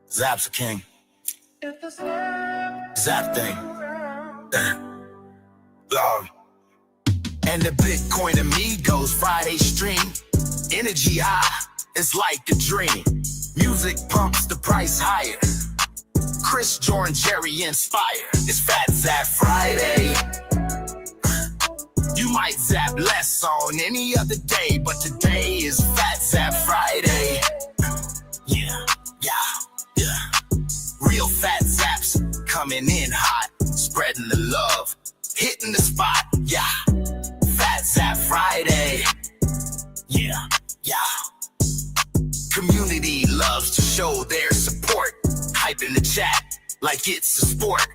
Zap's a king. Zap thing. And the Bitcoin Amigos Friday stream. Energy high, it's like a dream. Music pumps the price higher. Chris, Jordan, Jerry inspired. It's Fat Zap Friday. You might zap less on any other day, but today is Fat Zap Friday. Yeah. Real fat zaps coming in hot, spreading the love, hitting the spot. Yeah. Fat Zap Friday. Yeah. Community loves to show their support. Hype in the chat like it's a sport.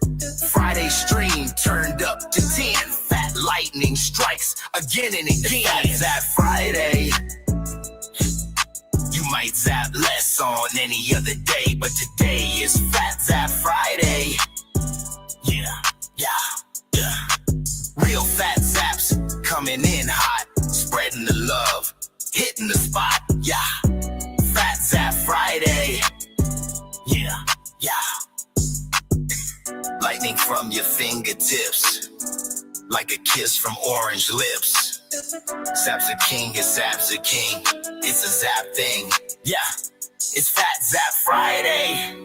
Friday stream turned up to 10. Fat lightning strikes again and again. Fat Zap Friday. You might zap less on any other day, but today is Fat Zap Friday. Yeah. Real fat zaps coming in hot, spreading the love, hitting the spot. Yeah. Fat Zap Friday. Yeah. Lightning from your fingertips, like a kiss from orange lips. Zap's a king, it's Zap's a king. It's a zap thing. Yeah, it's Fat Zap Friday.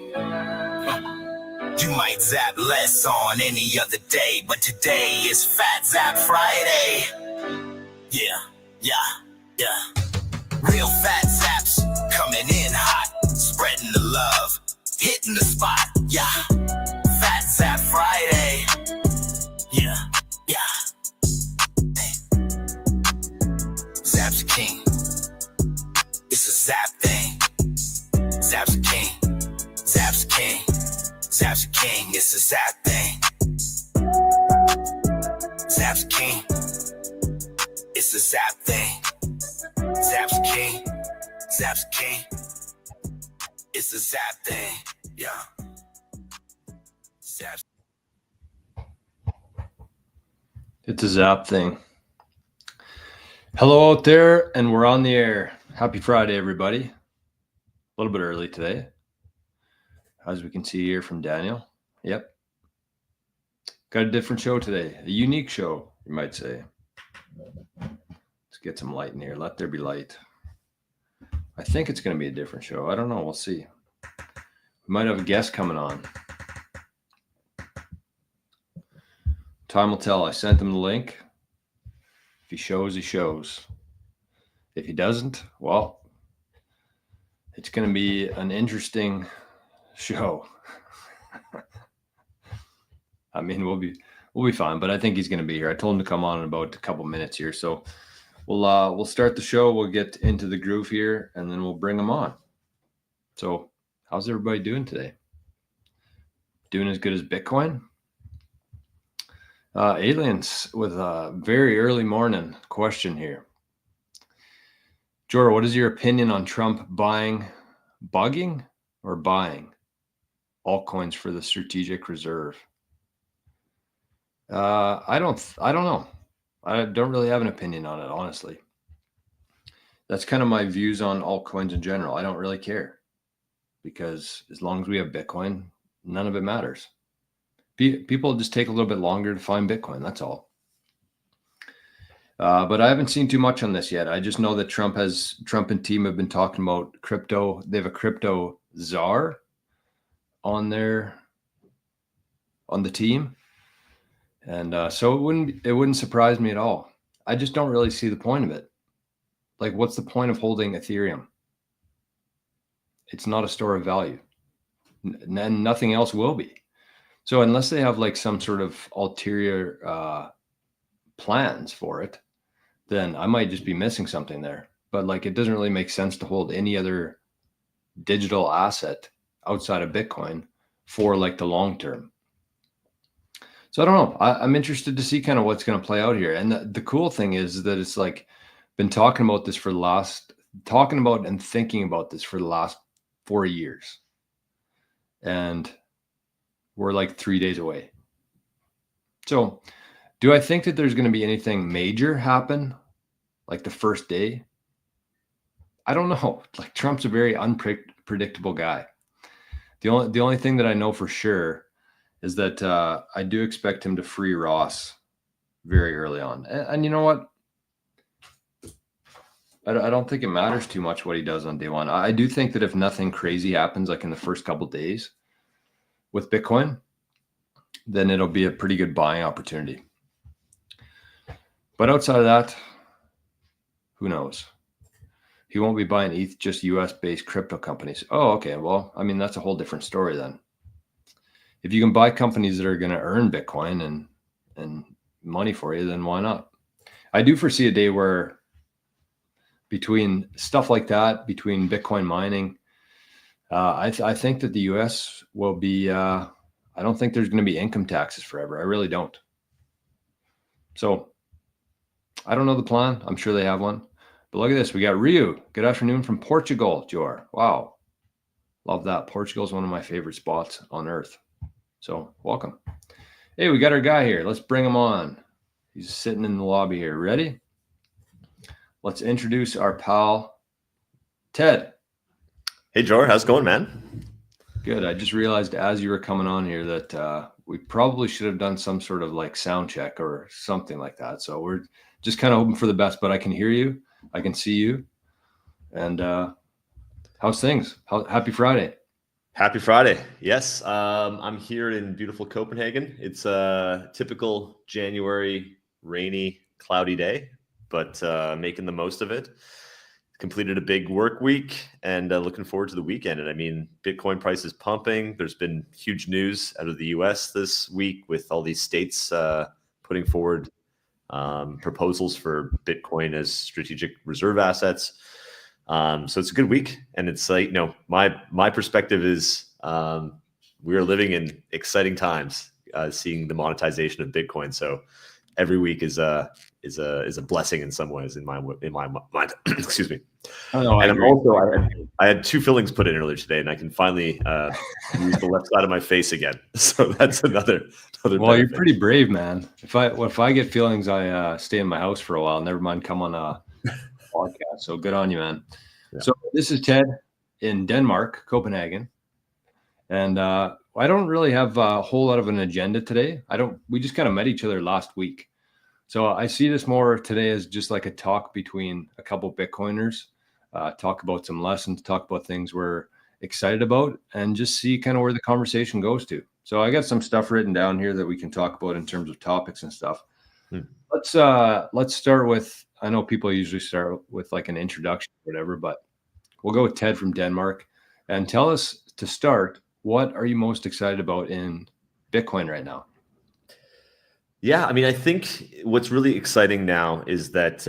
You might zap less on any other day, but today is Fat Zap Friday. Yeah. Real fat zaps coming in hot, spreading the love, hitting the spot. Yeah. Fat Zap Friday. Yeah. Zap's a king. It's a zap thing. Zap's a king. Zap's a king. Zap's a king. It's a zap thing. Zap's a king. It's a zap thing. Zap's a king. Zap's a king. It's a zap thing. Yeah. Zap's. It's a zap thing. Hello out there, and we're on the air. Happy Friday, everybody. A little bit early today, as we can see here from Daniel. Yep. Got a different show today. A unique show, you might say. Let's get some light in here. Let there be light. I think it's going to be a different show. I don't know. We'll see. We might have a guest coming on. Time will tell. I sent him the link. If he shows, he shows. If he doesn't, well, it's going to be an interesting show. I mean, we'll be fine, but I think he's going to be here. I told him to come on in about a couple minutes here, so we'll start the show. We'll get into the groove here, and then we'll bring him on. So, how's everybody doing today? Doing as good as Bitcoin? Aliens with a very early morning question here. Jor, what is your opinion on Trump bugging altcoins for the strategic reserve? I don't know. I don't really have an opinion on it, honestly. That's kind of my views on altcoins in general. I don't really care, because as long as we have Bitcoin, none of it matters. People just take a little bit longer to find Bitcoin. That's all. But I haven't seen too much on this yet. I just know that Trump and team have been talking about crypto. They have a crypto czar on the team. And so it wouldn't surprise me at all. I just don't really see the point of it. Like, what's the point of holding Ethereum? It's not a store of value. And nothing else will be. So unless they have like some sort of ulterior plans for it, then I might just be missing something there. But like, it doesn't really make sense to hold any other digital asset outside of Bitcoin for like the long term. So I don't know. I'm interested to see kind of what's going to play out here. And the cool thing is that it's like been talking about and thinking about this for the last 4 years. And we're like 3 days away. So do I think that there's going to be anything major happen like the first day? I don't know. Like Trump's a very unpredictable guy. The only thing that I know for sure is that I do expect him to free Ross very early on. And you know what? I don't think it matters too much what he does on day one. I do think that if nothing crazy happens, like in the first couple of days with Bitcoin, then it'll be a pretty good buying opportunity. But outside of that, who knows? He won't be buying ETH, just US-based crypto companies. Oh, okay. Well, I mean, that's a whole different story then. If you can buy companies that are going to earn Bitcoin and money for you, then why not? I do foresee a day where between stuff like that, between Bitcoin mining, I think that the US will be, I don't think there's going to be income taxes forever. I really don't. So I don't know the plan. I'm sure they have one. But look at this. We got Rio. Good afternoon from Portugal, Jor. Wow. Love that. Portugal is one of my favorite spots on earth. So welcome. Hey, we got our guy here. Let's bring him on. He's sitting in the lobby here. Ready? Let's introduce our pal, Ted. Hey, Jor. How's it going, man? Good. I just realized as you were coming on here that we probably should have done some sort of like sound check or something like that. So we're just kind of hoping for the best, but I can hear you. I can see you. And how's things? Happy Friday. Happy Friday. Yes. I'm here in beautiful Copenhagen. It's a typical January rainy, cloudy day, but making the most of it. Completed a big work week and looking forward to the weekend. And I mean, Bitcoin price is pumping. There's been huge news out of the US this week with all these states putting forward proposals for Bitcoin as strategic reserve assets. So it's a good week. And it's like, my perspective is we are living in exciting times, seeing the monetization of Bitcoin. So every week is a blessing in some ways in my mind. Excuse me. Oh, and I'm also I had 2 fillings put in earlier today, and I can finally use the left side of my face again. So that's another. Well, benefit. You're pretty brave, man. If I get feelings, I stay in my house for a while. Never mind, come on a podcast. So good on you, man. Yeah. So this is Ted in Denmark, Copenhagen, and I don't really have a whole lot of an agenda today. We just kind of met each other last week. So I see this more today as just like a talk between a couple Bitcoiners, talk about some lessons, talk about things we're excited about, and just see kind of where the conversation goes to. So I got some stuff written down here that we can talk about in terms of topics and stuff. Let's start with, I know people usually start with like an introduction or whatever, but we'll go with Ted from Denmark, and tell us to start, what are you most excited about in Bitcoin right now? Yeah, I mean, I think what's really exciting now is that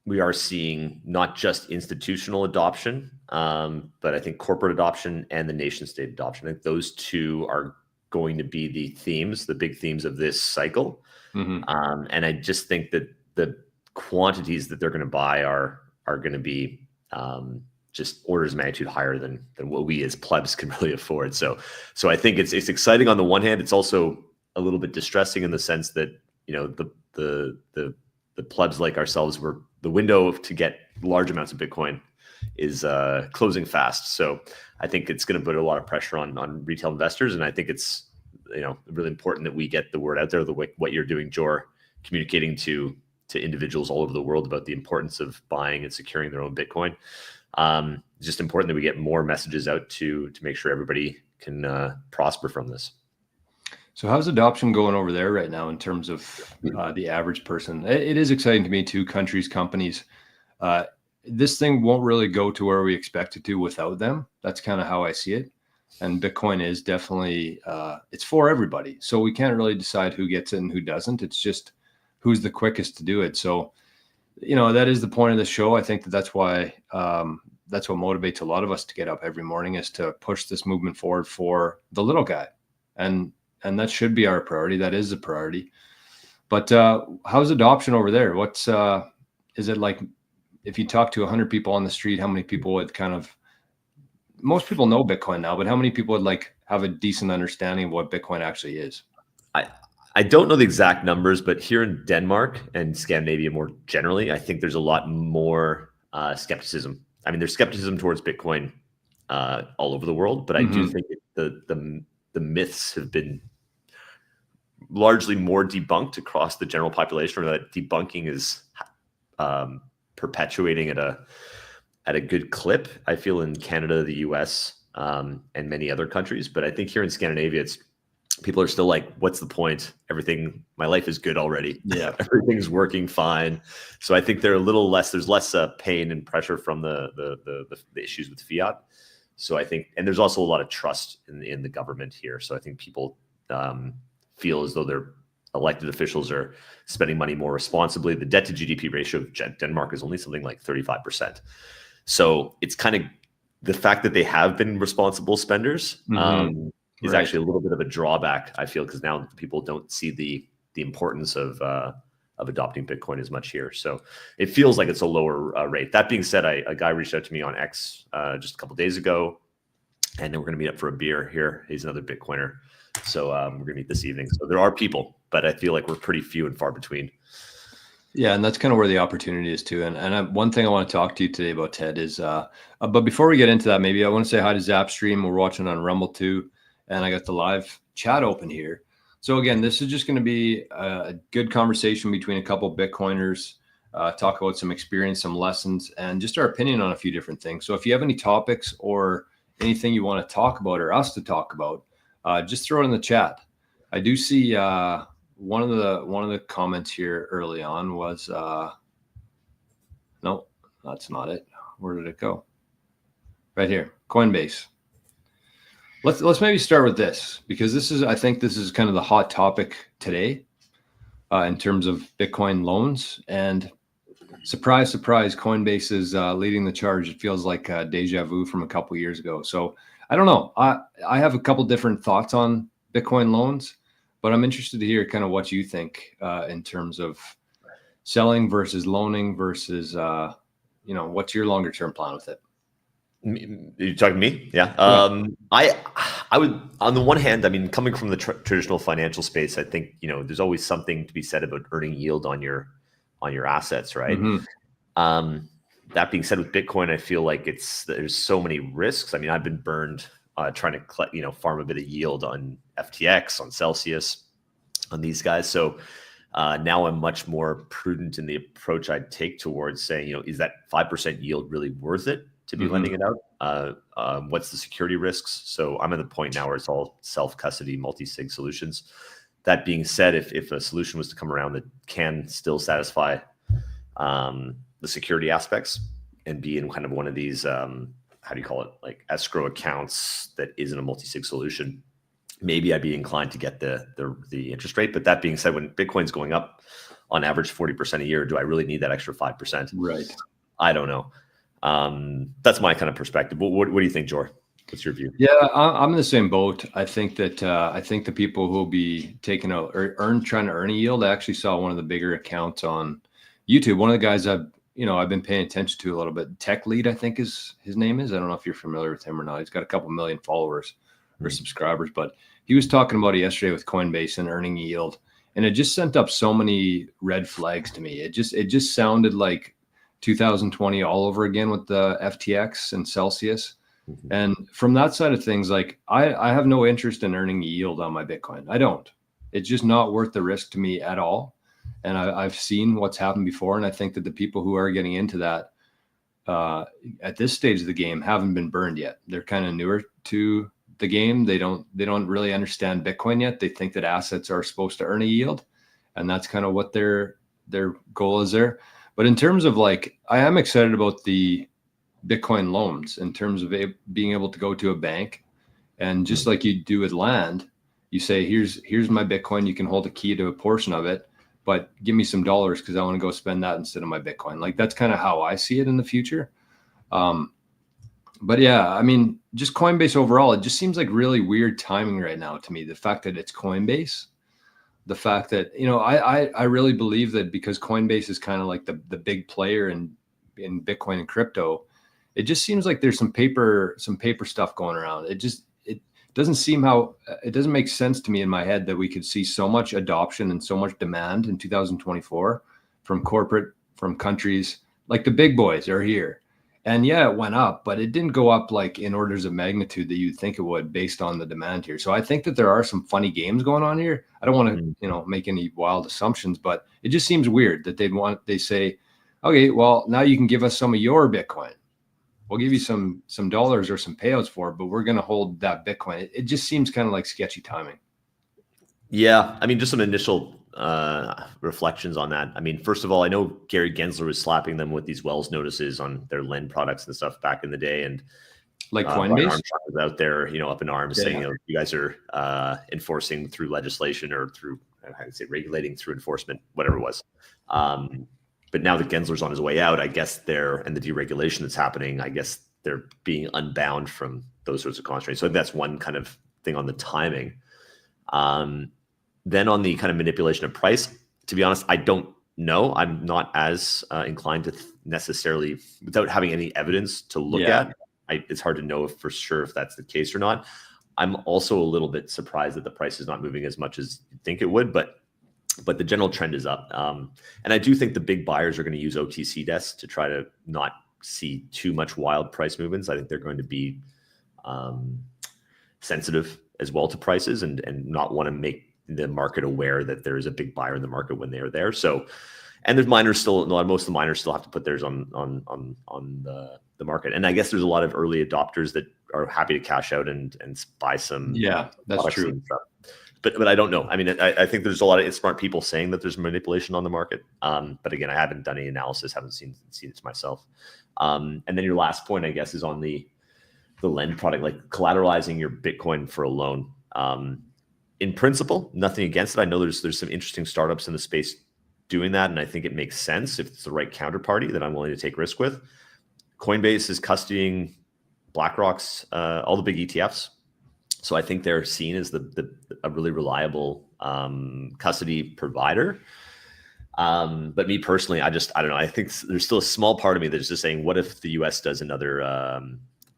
we are seeing not just institutional adoption, but I think corporate adoption and the nation state adoption. I think those two are going to be the big themes of this cycle. Mm-hmm. And I just think that the quantities that they're going to buy are going to be just orders of magnitude higher than what we as plebs can really afford. So I think it's exciting on the one hand. It's also a little bit distressing in the sense that, the plebs like ourselves, the window to get large amounts of Bitcoin is closing fast. So I think it's going to put a lot of pressure on retail investors. And I think it's, really important that we get the word out there, what you're doing, Jor, communicating to individuals all over the world about the importance of buying and securing their own Bitcoin. It's just important that we get more messages out to make sure everybody can prosper from this. So how's adoption going over there right now in terms of the average person? It is exciting to me too, countries, companies. This thing won't really go to where we expect it to without them. That's kind of how I see it. And Bitcoin is definitely, it's for everybody. So we can't really decide who gets it and who doesn't. It's just who's the quickest to do it. So, that is the point of the show. I think that's why, that's what motivates a lot of us to get up every morning, is to push this movement forward for the little guy. And that should be our priority. That is the priority. But how's adoption over there? Is it like, if you talk to 100 people on the street, how many people would most people know Bitcoin now, but how many people would have a decent understanding of what Bitcoin actually is? I don't know the exact numbers, but here in Denmark and Scandinavia more generally, I think there's a lot more skepticism. I mean, there's skepticism towards Bitcoin all over the world, but I do think the myths have been largely more debunked across the general population, or that debunking is perpetuating at a good clip. I feel in Canada, the US, and many other countries, but I think here in Scandinavia, people are still like, what's the point? My life is good already. Yeah. Everything's working fine. So I think there's less pain and pressure from the issues with fiat. So I think, and there's also a lot of trust in the government here. So I think people feel as though their elected officials are spending money more responsibly. The debt to GDP ratio of Denmark is only something like 35%. So it's kind of the fact that they have been responsible spenders is actually a little bit of a drawback, I feel, because now people don't see the importance of adopting Bitcoin as much here. So it feels like it's a lower rate. That being said, a guy reached out to me on X just a couple of days ago, and then we're going to meet up for a beer here. He's another Bitcoiner. So we're going to meet this evening. So there are people, but I feel like we're pretty few and far between. Yeah, and that's kind of where the opportunity is too. And one thing I want to talk to you today about, Ted, is, but before we get into that, maybe I want to say hi to Zapstream. We're watching on Rumble too, and I got the live chat open here. So again, this is just going to be a good conversation between a couple Bitcoiners, talk about some experience, some lessons, and just our opinion on a few different things. So if you have any topics or anything you want to talk about or us to talk about, just throw it in the chat. I do see one of the comments here early on was no, that's not it. Where did it go? Right here, Coinbase. Let's maybe start with this, because I think this is kind of the hot topic today in terms of Bitcoin loans. And surprise, surprise, Coinbase is leading the charge. It feels like deja vu from a couple years ago. So I don't know. I have a couple different thoughts on Bitcoin loans, but I'm interested to hear kind of what you think in terms of selling versus loaning versus, what's your longer term plan with it? You talking to me? Yeah. I would, on the one hand, I mean, coming from the traditional financial space, I think, there's always something to be said about earning yield on your assets, right? That being said, with Bitcoin, I feel like there's so many risks. I mean, I've been burned trying to collect, farm a bit of yield on FTX, on Celsius, on these guys. So now I'm much more prudent in the approach I'd take towards saying, is that 5% yield really worth it to be lending it out? What's the security risks? So I'm at the point now where it's all self-custody, multi-sig solutions. That being said, if a solution was to come around that can still satisfy the security aspects and be in kind of one of these, how do you call it, like escrow accounts that isn't a multi-sig solution, maybe I'd be inclined to get the interest rate. But that being said, when Bitcoin's going up on average 40% a year, do I really need that extra 5%? Right. I don't know. That's my kind of perspective. What do you think, Jor? What's your view? Yeah, I'm in the same boat. I think that the people who will be taking out or trying to earn a yield. I actually saw one of the bigger accounts on YouTube. One of the guys I've been paying attention to a little bit. Tech Lead, I think his name is. I don't know if you're familiar with him or not. He's got a couple million followers or subscribers, but he was talking about it yesterday with Coinbase and earning yield, and it just sent up so many red flags to me. It just sounded like 2020 all over again with the FTX and Celsius. And from that side of things, like I have no interest in earning yield on my Bitcoin. I don't. It's just not worth the risk to me at all. And I've seen what's happened before. And I think that the people who are getting into that at this stage of the game haven't been burned yet. They're kind of newer to the game. They don't really understand Bitcoin yet. They think that assets are supposed to earn a yield. And that's kind of what their goal is there. But in terms of I am excited about the Bitcoin loans in terms of being able to go to a bank and just like you do with land, you say, here's my Bitcoin. You can hold a key to a portion of it, but give me some dollars because I want to go spend that instead of my Bitcoin. That's kind of how I see it in the future. But yeah, I mean, just Coinbase overall, it just seems like really weird timing right now to me. The fact that it's Coinbase, the fact that, I really believe that because Coinbase is kind of like the big player in Bitcoin and crypto, it just seems like there's some paper stuff going around. It doesn't make sense to me in my head that we could see so much adoption and so much demand in 2024 from countries Like the big boys are here. And yeah, it went up, but it didn't go up like in orders of magnitude that you'd think it would based on the demand here. So I think that there are some funny games going on here. I don't want to, make any wild assumptions, but it just seems weird that they say, okay, well, now you can give us some of your Bitcoin. We'll give you some dollars or some payouts for it, but we're going to hold that Bitcoin. It just seems kind of like sketchy timing. Yeah, I mean, just some initial reflections on that. I mean, first of all, I know Gary Gensler was slapping them with these Wells notices on their lend products and stuff back in the day, and like Brian Coinbase Armstrong was out there, up in arms, saying, you guys are enforcing through legislation or through, how to say, regulating through enforcement, whatever it was. But now that Gensler's on his way out, I guess and the deregulation that's happening, I guess they're being unbound from those sorts of constraints. So that's one kind of thing on the timing. Then on the kind of manipulation of price, to be honest, I don't know. I'm not as inclined to necessarily, without having any evidence to look at, it's hard to know for sure if that's the case or not. I'm also a little bit surprised that the price is not moving as much as you think it would, but the general trend is up. And I do think the big buyers are going to use OTC desks to try to not see too much wild price movements. I think they're going to be sensitive as well to prices and not want to make the market aware that there is a big buyer in the market when they are there. So, and there's miners still, most of the miners still have to put theirs on the market. And I guess there's a lot of early adopters that are happy to cash out and buy some. Yeah, that's true. But I don't know. I mean, I think there's a lot of smart people saying that there's manipulation on the market. But again, I haven't done any analysis, haven't seen it myself. And then your last point, I guess, is on the lend product, like collateralizing your Bitcoin for a loan. In principle, nothing against it. I know there's some interesting startups in the space doing that, and I think it makes sense if it's the right counterparty that I'm willing to take risk with. Coinbase is custodying BlackRock's all the big ETFs, so I think they're seen as a really reliable custody provider. But me personally, I don't know. I think there's still a small part of me that's just saying, what if the US does another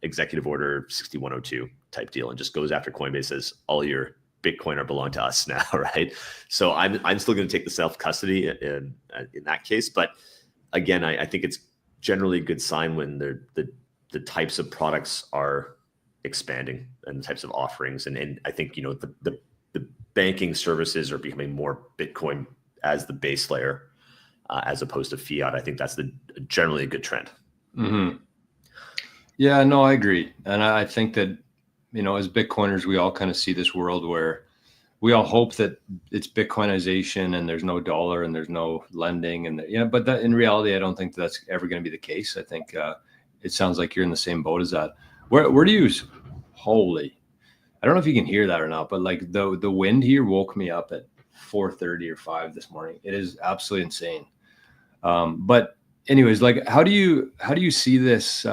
executive order 6102 type deal and just goes after Coinbase, says all your Bitcoin are belong to us now, right? So I'm still going to take the self custody in that case. But again, I think it's generally a good sign when the types of products are expanding and the types of offerings. And I think, the banking services are becoming more Bitcoin as the base layer as opposed to fiat. I think that's generally a good trend. Mm-hmm. Yeah, no, I agree. And I think that, as Bitcoiners, we all kind of see this world where we all hope that it's Bitcoinization and there's no dollar and there's no lending. But that, in reality, I don't think that's ever going to be the case. I think it sounds like you're in the same boat as that. Where do you, I don't know if you can hear that or not, but like the wind here woke me up at 4:30 or 5 this morning. It is absolutely insane. But anyways, like, how do you see this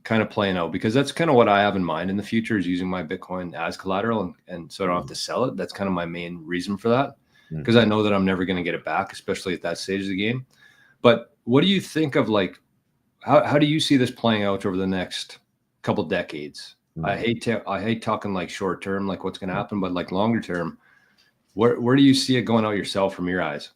kind of playing out? Because that's kind of what I have in mind in the future, is using my Bitcoin as collateral and so I don't have to sell it. That's kind of my main reason for that, because I know that I'm never going to get it back, especially at that stage of the game. But what do you think of, like, how do you see this playing out over the next couple decades? I hate talking like short term, like what's going to happen, but like longer term, where do you see it going out yourself from your eyes?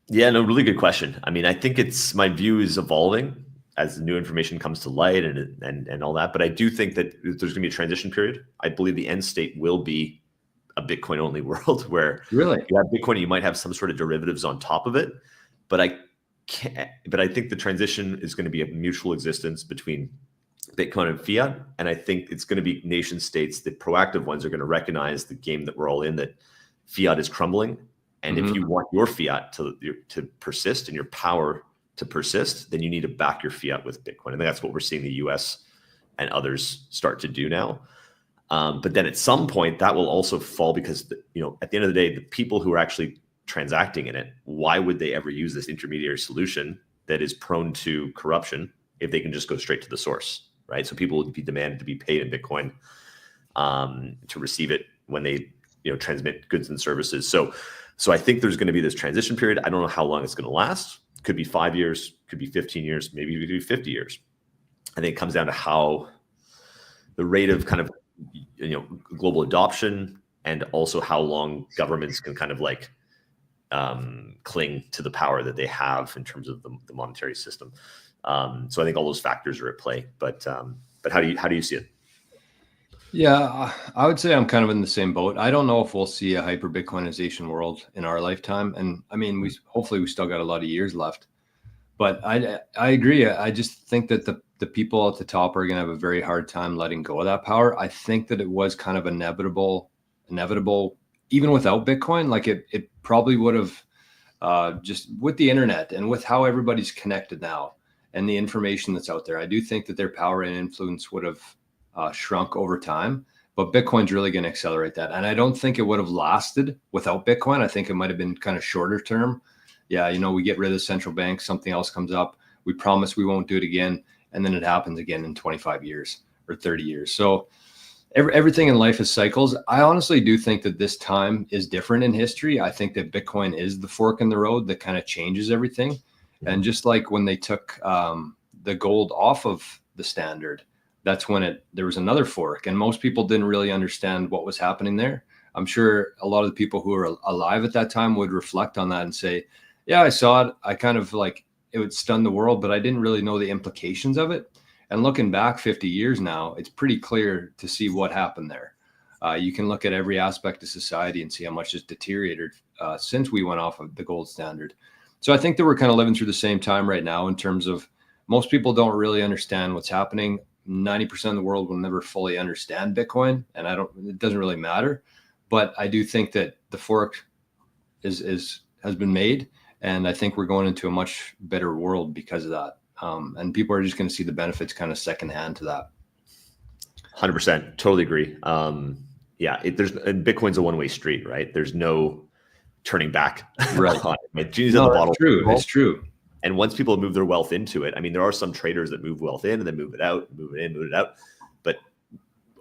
Yeah, no, really good question. I mean, I think my view is evolving as new information comes to light and all that. But I do think that there's going to be a transition period. I believe the end state will be a Bitcoin only world where really you have Bitcoin, you might have some sort of derivatives on top of it. But I think the transition is going to be a mutual existence between Bitcoin and fiat. And I think it's going to be nation states, the proactive ones, are going to recognize the game that we're all in, that fiat is crumbling. And if you want your fiat to persist and your power to persist, then you need to back your fiat with Bitcoin. And that's what we're seeing the US and others start to do now. But then at some point that will also fall, because at the end of the day, the people who are actually transacting in it, why would they ever use this intermediary solution that is prone to corruption if they can just go straight to the source, right? So people would be demanded to be paid in Bitcoin to receive it when they transmit goods and services. So I think there's going to be this transition period. I don't know how long it's going to last. Could be 5 years, could be 15 years, maybe it could be 50 years. I think it comes down to how the rate of kind of global adoption, and also how long governments can kind of like cling to the power that they have in terms of the monetary system. So I think all those factors are at play. But how do you see it? Yeah, I would say I'm kind of in the same boat. I don't know if we'll see a hyper Bitcoinization world in our lifetime, and I mean, hopefully we still got a lot of years left. But I agree. I just think that the people at the top are going to have a very hard time letting go of that power. I think that it was kind of inevitable, even without Bitcoin. Like it probably would have, just with the internet and with how everybody's connected now and the information that's out there. I do think that their power and influence would have shrunk over time, but Bitcoin's really going to accelerate that. And I don't think it would have lasted without Bitcoin. I think it might have been kind of shorter term. Yeah, we get rid of the central bank, something else comes up. We promise we won't do it again. And then it happens again in 25 years or 30 years. So everything in life is cycles. I honestly do think that this time is different in history. I think that Bitcoin is the fork in the road that kind of changes everything. And just like when they took the gold off of the standard, that's when there was another fork. And most people didn't really understand what was happening there. I'm sure a lot of the people who were alive at that time would reflect on that and say, yeah, I saw it. I kind of like, it would stun the world, but I didn't really know the implications of it. And looking back 50 years now, it's pretty clear to see what happened there. You can look at every aspect of society and see how much has deteriorated since we went off of the gold standard. So I think that we're kind of living through the same time right now in terms of most people don't really understand what's happening. 90% of the world will never fully understand Bitcoin, and it doesn't really matter. But I do think that the fork has been made. And I think we're going into a much better world because of that. And people are just going to see the benefits kind of secondhand to that. 100%. Totally agree. Yeah, and Bitcoin's a one-way street, right? There's no turning back. Right. Genie's in the bottle. It's true. It's true. And once people move their wealth into it, I mean, there are some traders that move wealth in and then move it out, move it in, move it out. But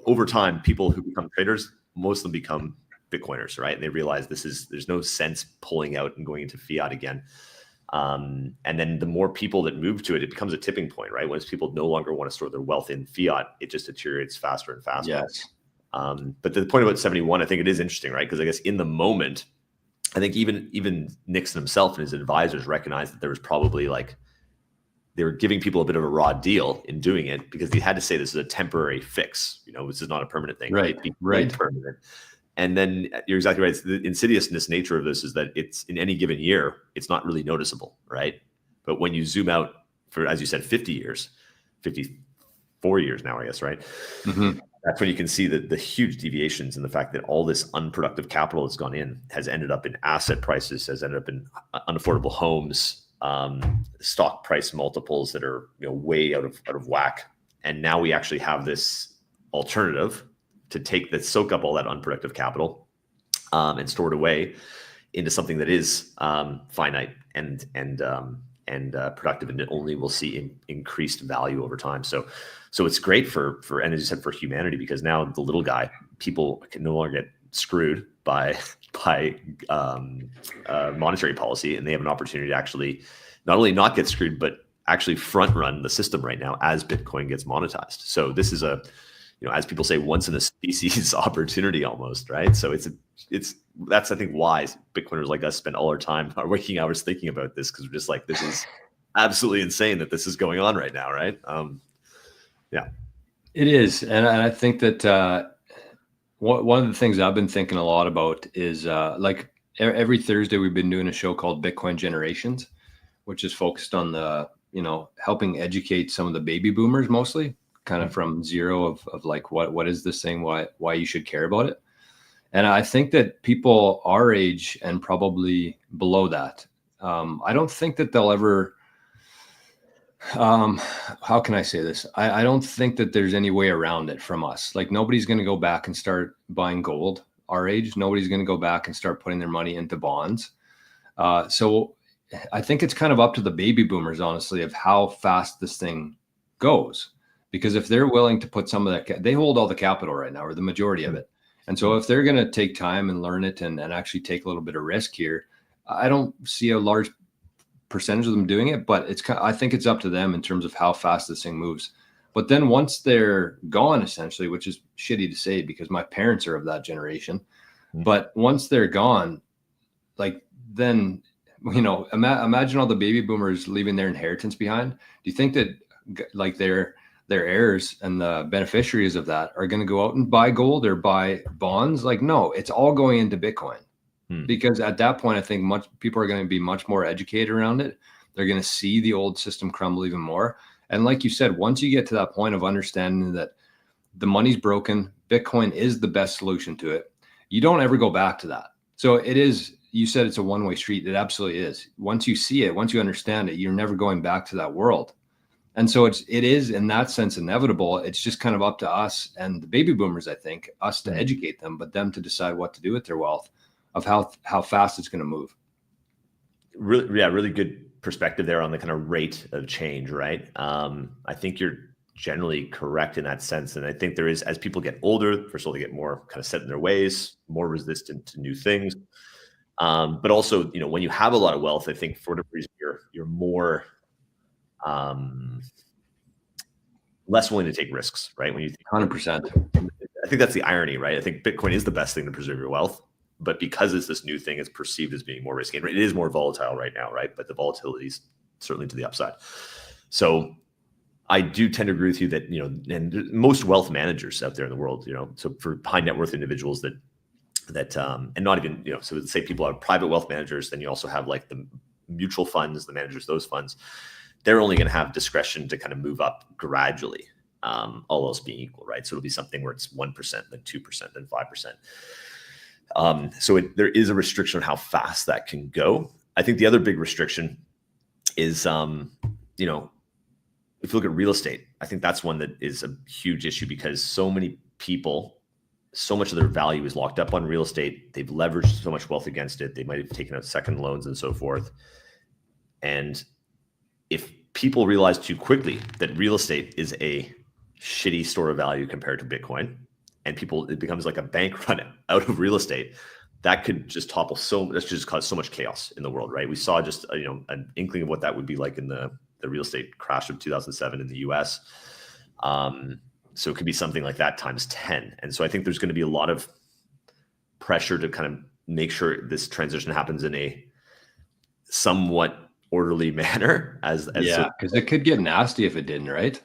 over time, people who become traders, most of them become Bitcoiners, right? And they realize there's no sense pulling out and going into fiat again. And then the more people that move to it, it becomes a tipping point, right? Once people no longer want to store their wealth in fiat, it just deteriorates faster and faster. Yes. But the point about 71, I think it is interesting, right? Because I guess in the moment, I think even Nixon himself and his advisors recognized that there was probably they were giving people a bit of a raw deal in doing it because they had to say this is a temporary fix. This is not a permanent thing. Right. Right. Permanent. And then you're exactly right. The insidiousness nature of this is that it's in any given year, it's not really noticeable, right? But when you zoom out for, as you said, 50 years, 54 years now, I guess, right? Mm-hmm. That's when you can see the huge deviations in the fact that all this unproductive capital that's gone in has ended up in asset prices, has ended up in unaffordable homes, stock price multiples that are way out of whack. And now we actually have this alternative to soak up all that unproductive capital and store it away into something that is finite and productive, and it only will see increased value over time. So it's great for and as you said, for humanity, because now the little guy, people can no longer get screwed by monetary policy, and they have an opportunity to actually not only not get screwed, but actually front run the system right now as Bitcoin gets monetized. So this is as people say, once in a species opportunity almost, right? So that's I think why Bitcoiners like us spend all our waking hours thinking about this, because we're just like, this is absolutely insane that this is going on right now, right? Yeah, it is, and I think that one of the things I've been thinking a lot about is every Thursday we've been doing a show called Bitcoin Generations, which is focused on the helping educate some of the baby boomers mostly. Kind of from zero of like, what is this thing? Why you should care about it. And I think that people our age and probably below that, I don't think that they'll ever, how can I say this? I don't think that there's any way around it from us. Like nobody's going to go back and start buying gold our age. Nobody's going to go back and start putting their money into bonds. So I think it's kind of up to the baby boomers, honestly, of how fast this thing goes. Because if they're willing to put some of that, they hold all the capital right now, or the majority of it. And so if they're going to take time and learn it and actually take a little bit of risk here, I don't see a large percentage of them doing it, but I think it's up to them in terms of how fast this thing moves. But then once they're gone, essentially, which is shitty to say because my parents are of that generation, but once they're gone, like then, imagine all the baby boomers leaving their inheritance behind. Do you think that like their heirs and the beneficiaries of that are going to go out and buy gold or buy bonds? Like, no, it's all going into Bitcoin. Because at that point, I think people are going to be much more educated around it. They're going to see the old system crumble even more. And like you said, once you get to that point of understanding that the money's broken, Bitcoin is the best solution to it, you don't ever go back to that. So it is, you said it's a one-way street. It absolutely is. Once you see it, once you understand it, you're never going back to that world. And so it is in that sense inevitable. It's just kind of up to us and the baby boomers, I think, us to educate them, but them to decide what to do with their wealth, of how fast it's going to move. Really good perspective there on the kind of rate of change, right? I think you're generally correct in that sense. And I think there is, as people get older, first of all, they get more kind of set in their ways, more resistant to new things. But also, when you have a lot of wealth, I think for whatever reason, you're more less willing to take risks, right? When you think 100%. I think that's the irony, right? I think Bitcoin is the best thing to preserve your wealth. But because it's this new thing, it's perceived as being more risky. And it is more volatile right now, right? But the volatility is certainly to the upside. So I do tend to agree with you that, and most wealth managers out there in the world, so for high net worth individuals that and not even, so let's say people have private wealth managers, then you also have like the mutual funds, the managers, those funds, they're only going to have discretion to kind of move up gradually, all else being equal, right? So it'll be something where it's 1%, then 2%, then 5%. So there is a restriction on how fast that can go. I think the other big restriction is, if you look at real estate, I think that's one that is a huge issue because so many people, so much of their value is locked up on real estate. They've leveraged so much wealth against it. They might have taken out second loans and so forth. And if people realize too quickly that real estate is a shitty store of value compared to Bitcoin, and it becomes like a bank run out of real estate, that could just that's just cause so much chaos in the world, right? We saw just, an inkling of what that would be like in the real estate crash of 2007 in the US. So it could be something like that times 10. And so I think there's going to be a lot of pressure to kind of make sure this transition happens in a somewhat orderly manner because it could get nasty if it didn't, right?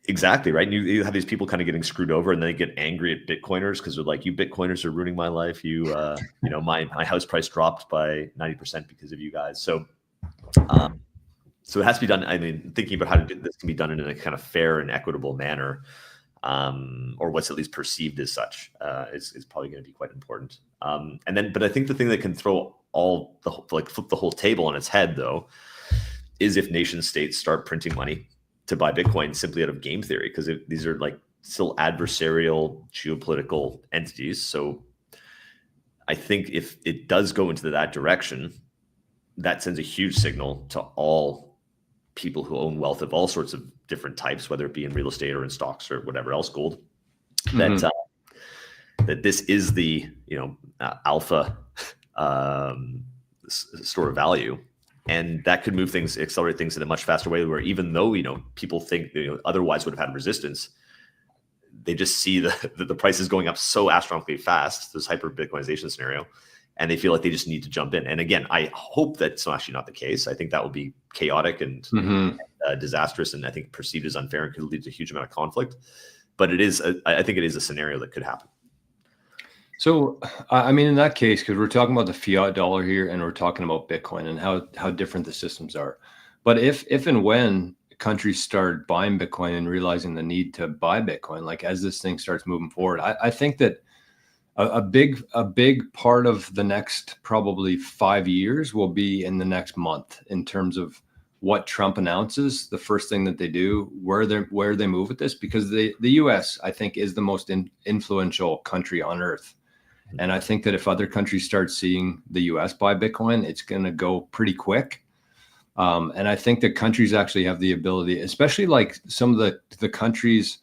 Exactly, right. And you have these people kind of getting screwed over, and then they get angry at Bitcoiners because they're like, "You Bitcoiners are ruining my life. My house price dropped by 90% because of you guys." So, so it has to be done. I mean, thinking about how this can be done in a kind of fair and equitable manner, or what's at least perceived as such, is probably going to be quite important. But I think the thing that can throw flip the whole table on its head, though, is if nation states start printing money to buy Bitcoin simply out of game theory, because these are like still adversarial geopolitical entities. So I think if it does go into that direction, that sends a huge signal to all people who own wealth of all sorts of different types, whether it be in real estate or in stocks or whatever else, gold, that this is the alpha store of value. And that could accelerate things in a much faster way, where even though, people think otherwise would have had resistance, they just see the price is going up so astronomically fast, this hyper Bitcoinization scenario, and they feel like they just need to jump in. And again, I hope that's actually not the case. I think that would be chaotic and disastrous, and I think perceived as unfair and could lead to a huge amount of conflict. But I think it is a scenario that could happen. So, I mean, in that case, because we're talking about the fiat dollar here and we're talking about Bitcoin and how different the systems are. But if and when countries start buying Bitcoin and realizing the need to buy Bitcoin, like as this thing starts moving forward, I think that a big part of the next probably 5 years will be in the next month in terms of what Trump announces, the first thing that they do, where they move with this, because the US, I think, is the most influential country on earth. And I think that if other countries start seeing the US buy Bitcoin, it's going to go pretty quick. And I think that countries actually have the ability, especially like some of the countries,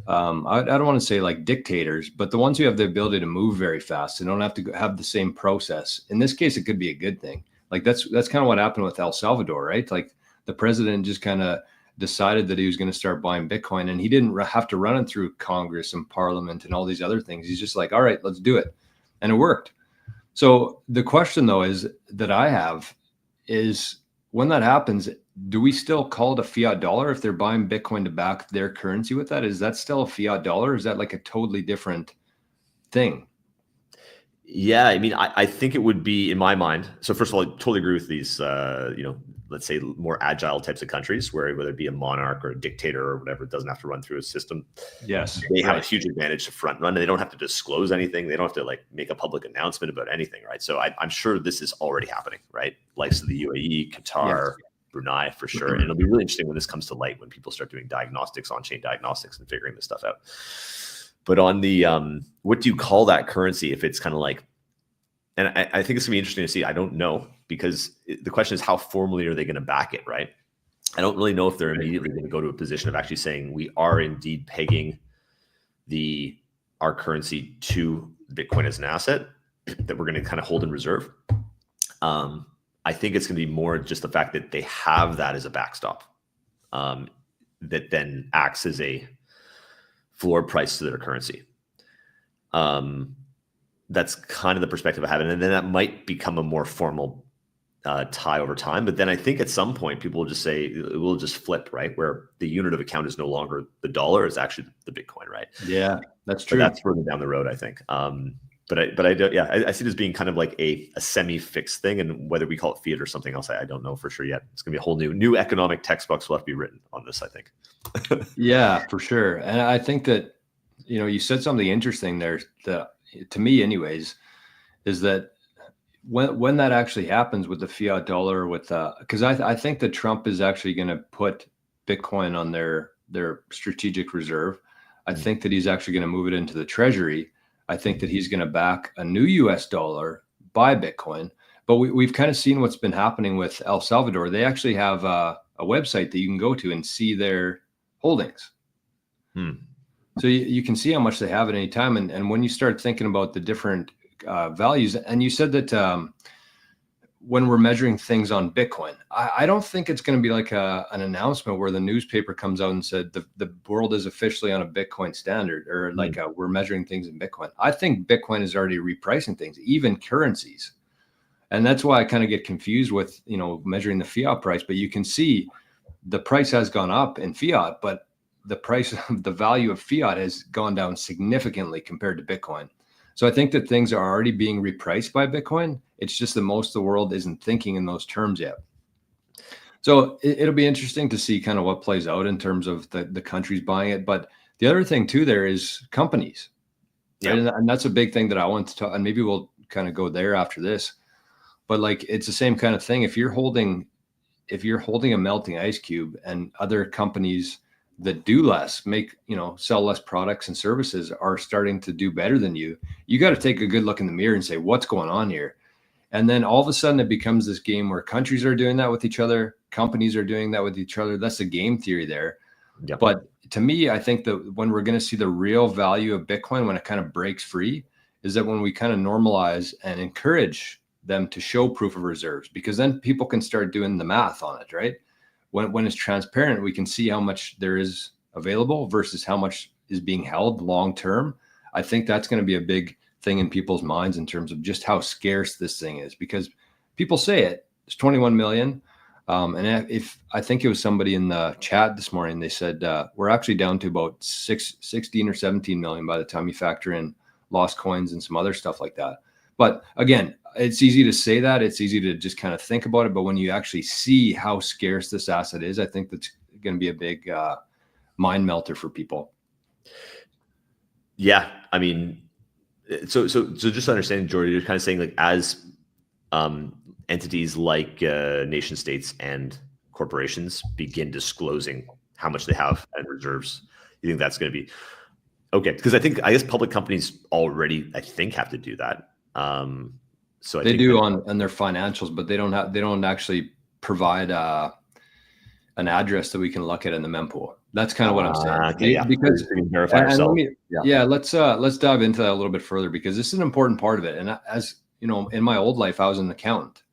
I don't want to say like dictators, but the ones who have the ability to move very fast and don't have to have the same process. In this case, it could be a good thing. Like that's kind of what happened with El Salvador, right? Like the president just kind of decided that he was going to start buying Bitcoin, and he didn't have to run it through Congress and Parliament and all these other things. He's just like, all right, let's do it. And it worked. So the question though is that I have is, when that happens, do we still call it a fiat dollar if they're buying Bitcoin to back their currency with that? Is that still a fiat dollar? Or is that like a totally different thing? Yeah, I mean, I think it would be, in my mind. So first of all, I totally agree with these, let's say more agile types of countries where whether it be a monarch or a dictator or whatever, it doesn't have to run through a system. Yes, They have a huge advantage to front run, and they don't have to disclose anything. They don't have to like make a public announcement about anything, right? So I'm sure this is already happening, right? Likes of the UAE, Qatar, Brunei, for sure. And it'll be really interesting when this comes to light, when people start doing diagnostics, on-chain diagnostics, and figuring this stuff out. But on the what do you call that currency if it's kind of like, and I think it's gonna be interesting to see. I don't know, because the question is, how formally are they going to back it, right? I don't really know if they're immediately going to go to a position of actually saying we are indeed pegging our currency to Bitcoin as an asset that we're going to kind of hold in reserve. I think it's going to be more just the fact that they have that as a backstop, that then acts as a floor price to their currency. That's kind of the perspective I have. And then that might become a more formal tie over time. But then I think at some point people will just say, it will just flip, right? Where the unit of account is no longer the dollar, it's actually the Bitcoin, right? Yeah, that's true. But that's further down the road, I think. But I don't, yeah, I see it as being kind of like a semi-fixed thing, and whether we call it fiat or something else, I don't know for sure yet. It's gonna be a whole new economic textbooks will have to be written on this, I think. Yeah, for sure. And I think that, you said something interesting there that, to me anyways, is that when that actually happens with the fiat dollar, with because I think that Trump is actually going to put Bitcoin on their strategic reserve. I think that he's actually going to move it into the treasury. I think that he's going to back a new US dollar by Bitcoin. But we've kind of seen what's been happening with El Salvador. They actually have a website that you can go to and see their holdings. So you can see how much they have at any time. And when you start thinking about the different values, and you said that when we're measuring things on Bitcoin, I don't think it's going to be like an announcement where the newspaper comes out and said the world is officially on a Bitcoin standard, or like we're measuring things in Bitcoin. I think Bitcoin is already repricing things, even currencies. And that's why I kind of get confused with, measuring the fiat price. But you can see the price has gone up in fiat, but the price of the value of fiat has gone down significantly compared to Bitcoin. So I think that things are already being repriced by Bitcoin. It's just that most of the world isn't thinking in those terms yet. So it'll be interesting to see kind of what plays out in terms of the countries buying it. But the other thing too there is companies. Yeah. Right? And that's a big thing that I want to talk, and maybe we'll kind of go there after this. But like, it's the same kind of thing. If you're holding a melting ice cube, and other companies that do less, sell less products and services are starting to do better than you got to take a good look in the mirror and say, what's going on here? And then all of a sudden it becomes this game where countries are doing that with each other. Companies are doing that with each other. That's the game theory there. Yep. But to me, I think that when we're going to see the real value of Bitcoin, when it kind of breaks free, is that when we kind of normalize and encourage them to show proof of reserves, because then people can start doing the math on it, right? When it's transparent, we can see how much there is available versus how much is being held long term. I think that's going to be a big thing in people's minds in terms of just how scarce this thing is, because people say it's 21 million. And if I think it was somebody in the chat this morning, they said we're actually down to about 16 or 17 million by the time you factor in lost coins and some other stuff like that. But again, it's easy to say that, it's easy to just kind of think about it. But when you actually see how scarce this asset is, I think that's going to be a big mind melter for people. Yeah. I mean, so just understanding, Jordan, you're kind of saying like, as entities like nation states and corporations begin disclosing how much they have and reserves, you think that's going to be okay? Because I guess public companies already, I think, have to do that. So they do on their financials, but they don't actually provide an address that we can look at in the mempool. That's kind of what I'm saying. Okay, yeah. Because we can verify ourselves. Let's dive into that a little bit further, because this is an important part of it. And as you know, in my old life, I was an accountant.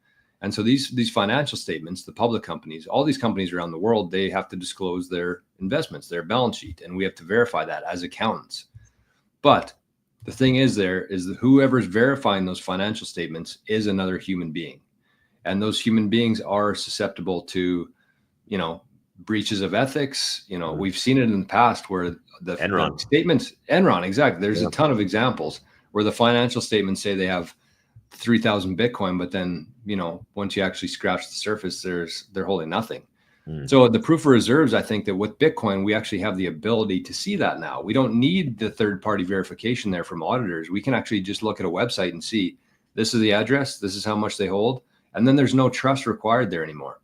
And so these financial statements, the public companies, all these companies around the world, they have to disclose their investments, their balance sheet, and we have to verify that as accountants. But The thing is, there is that whoever's verifying those financial statements is another human being, and those human beings are susceptible to, breaches of ethics. We've seen it in the past where the statements, Enron, exactly. There's a ton of examples where the financial statements say they have 3,000 Bitcoin, but then, once you actually scratch the surface, they're holding nothing. So the proof of reserves, I think that with Bitcoin, we actually have the ability to see that now. We don't need the third-party verification there from auditors. We can actually just look at a website and see this is the address, this is how much they hold, and then there's no trust required there anymore.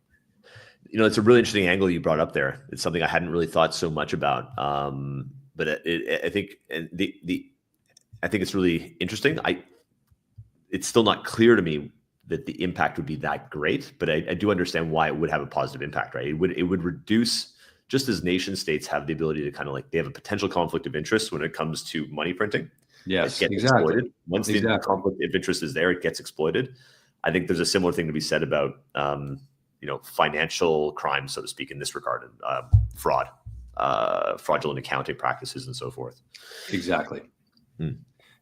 It's a really interesting angle you brought up there. It's something I hadn't really thought so much about, but I think I think it's really interesting. It's still not clear to me that the impact would be that great, but I do understand why it would have a positive impact, right? It would reduce, just as nation states have the ability to kind of they have a potential conflict of interest when it comes to money printing. Yes, it gets exploited. Once the conflict of interest is there, it gets exploited. I think there's a similar thing to be said about financial crime, so to speak, in this regard, fraud, fraudulent accounting practices, and so forth. Exactly.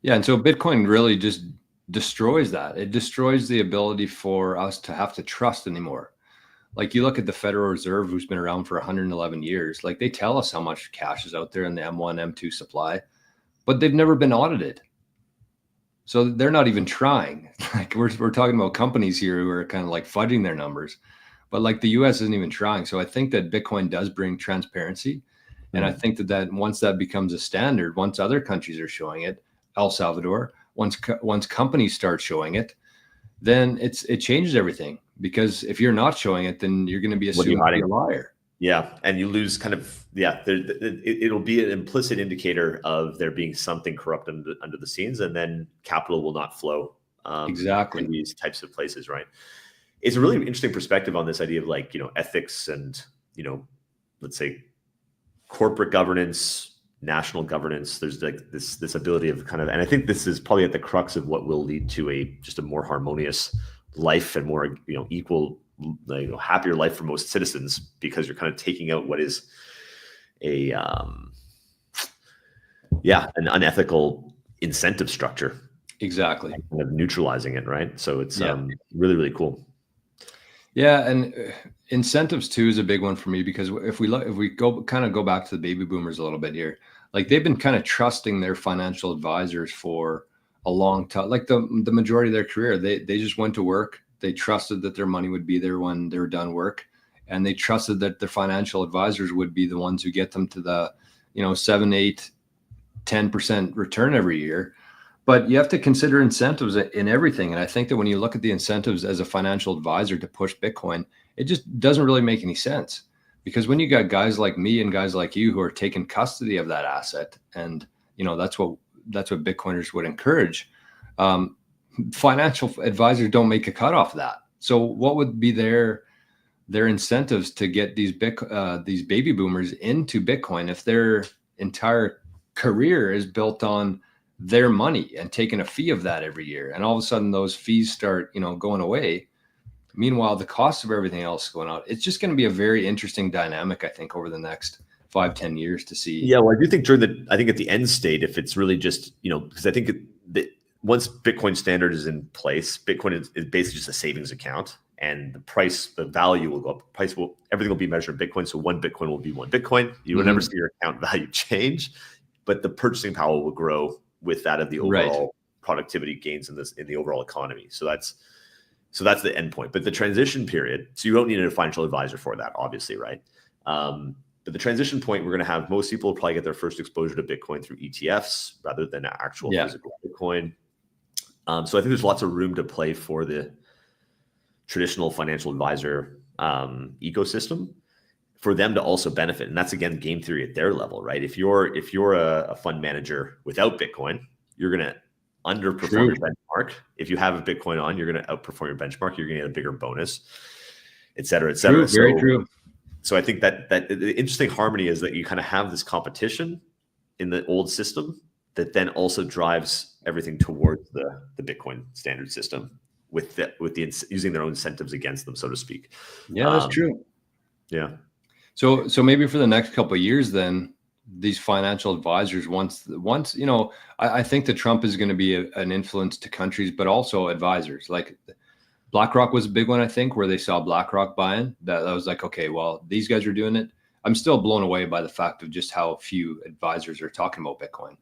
Yeah, and so Bitcoin really just destroys that. It destroys the ability for us to have to trust anymore. Like, you look at the Federal Reserve, who's been around for 111 years. Like, they tell us how much cash is out there in the M1, M2 supply, but they've never been audited. So they're not even trying. Like, we're talking about companies here who are kind of like fudging their numbers, but like the US isn't even trying. So I think that Bitcoin does bring transparency. And I think that once that becomes a standard, once other countries are showing it, El Salvador, once companies start showing it, then it changes everything. Because if you're not showing it, then you're going to be assumed to be a liar. Yeah, and you lose it'll be an implicit indicator of there being something corrupt under the scenes, and then capital will not flow exactly to these types of places, right? It's a really interesting perspective on this idea of ethics and let's say corporate governance, national governance. There's this ability of and I think this is probably at the crux of what will lead to just a more harmonious life and more equal, happier life for most citizens, because you're kind of taking out what is an unethical incentive structure. Exactly. Kind of neutralizing it, right? So it's really, really cool. Yeah, and incentives too is a big one for me, because if we go back to the baby boomers a little bit here, like, they've been kind of trusting their financial advisors for a long time, like the majority of their career. They just went to work. They trusted that their money would be there when they were done work, and they trusted that their financial advisors would be the ones who get them to the 7, 8, 10% return every year. But you have to consider incentives in everything. And I think that when you look at the incentives as a financial advisor to push Bitcoin, it just doesn't really make any sense. Because when you got guys like me and guys like you who are taking custody of that asset, and that's what Bitcoiners would encourage, financial advisors don't make a cut off of that. So what would be their incentives to get these baby boomers into Bitcoin if their entire career is built on their money and taking a fee of that every year, and all of a sudden those fees start going away? Meanwhile, the cost of everything else going out. It's just going to be a very interesting dynamic, I think, over the next 5-10 years to see. Yeah, well, I do think I think at the end state, if it's really just because I think that once Bitcoin standard is in place, Bitcoin is basically just a savings account, and the value will go up. Everything will be measured in Bitcoin. So one Bitcoin will be one Bitcoin. You will never see your account value change, but the purchasing power will grow with that of the overall productivity gains in the overall economy. So that's the end point. But the transition period, so you don't need a financial advisor for that, obviously, right? But the transition point, we're going to have most people probably get their first exposure to Bitcoin through ETFs rather than actual physical Bitcoin. So I think there's lots of room to play for the traditional financial advisor ecosystem for them to also benefit. And that's, again, game theory at their level, right? If you're a fund manager without Bitcoin, you're going to underperform your benchmark. If you have a Bitcoin on, you're going to outperform your benchmark. You're going to get a bigger bonus, et cetera, et cetera. Very true. So I think that the interesting harmony is that you kind of have this competition in the old system that then also drives everything towards the Bitcoin standard system with using their own incentives against them, so to speak. Yeah, that's true. Yeah. So maybe for the next couple of years, then these financial advisors, once, you know, I think that Trump is going to be an influence to countries, but also advisors. Like BlackRock was a big one, I think, where they saw BlackRock buying. That was like, okay, well, these guys are doing it. I'm still blown away by the fact of just how few advisors are talking about Bitcoin.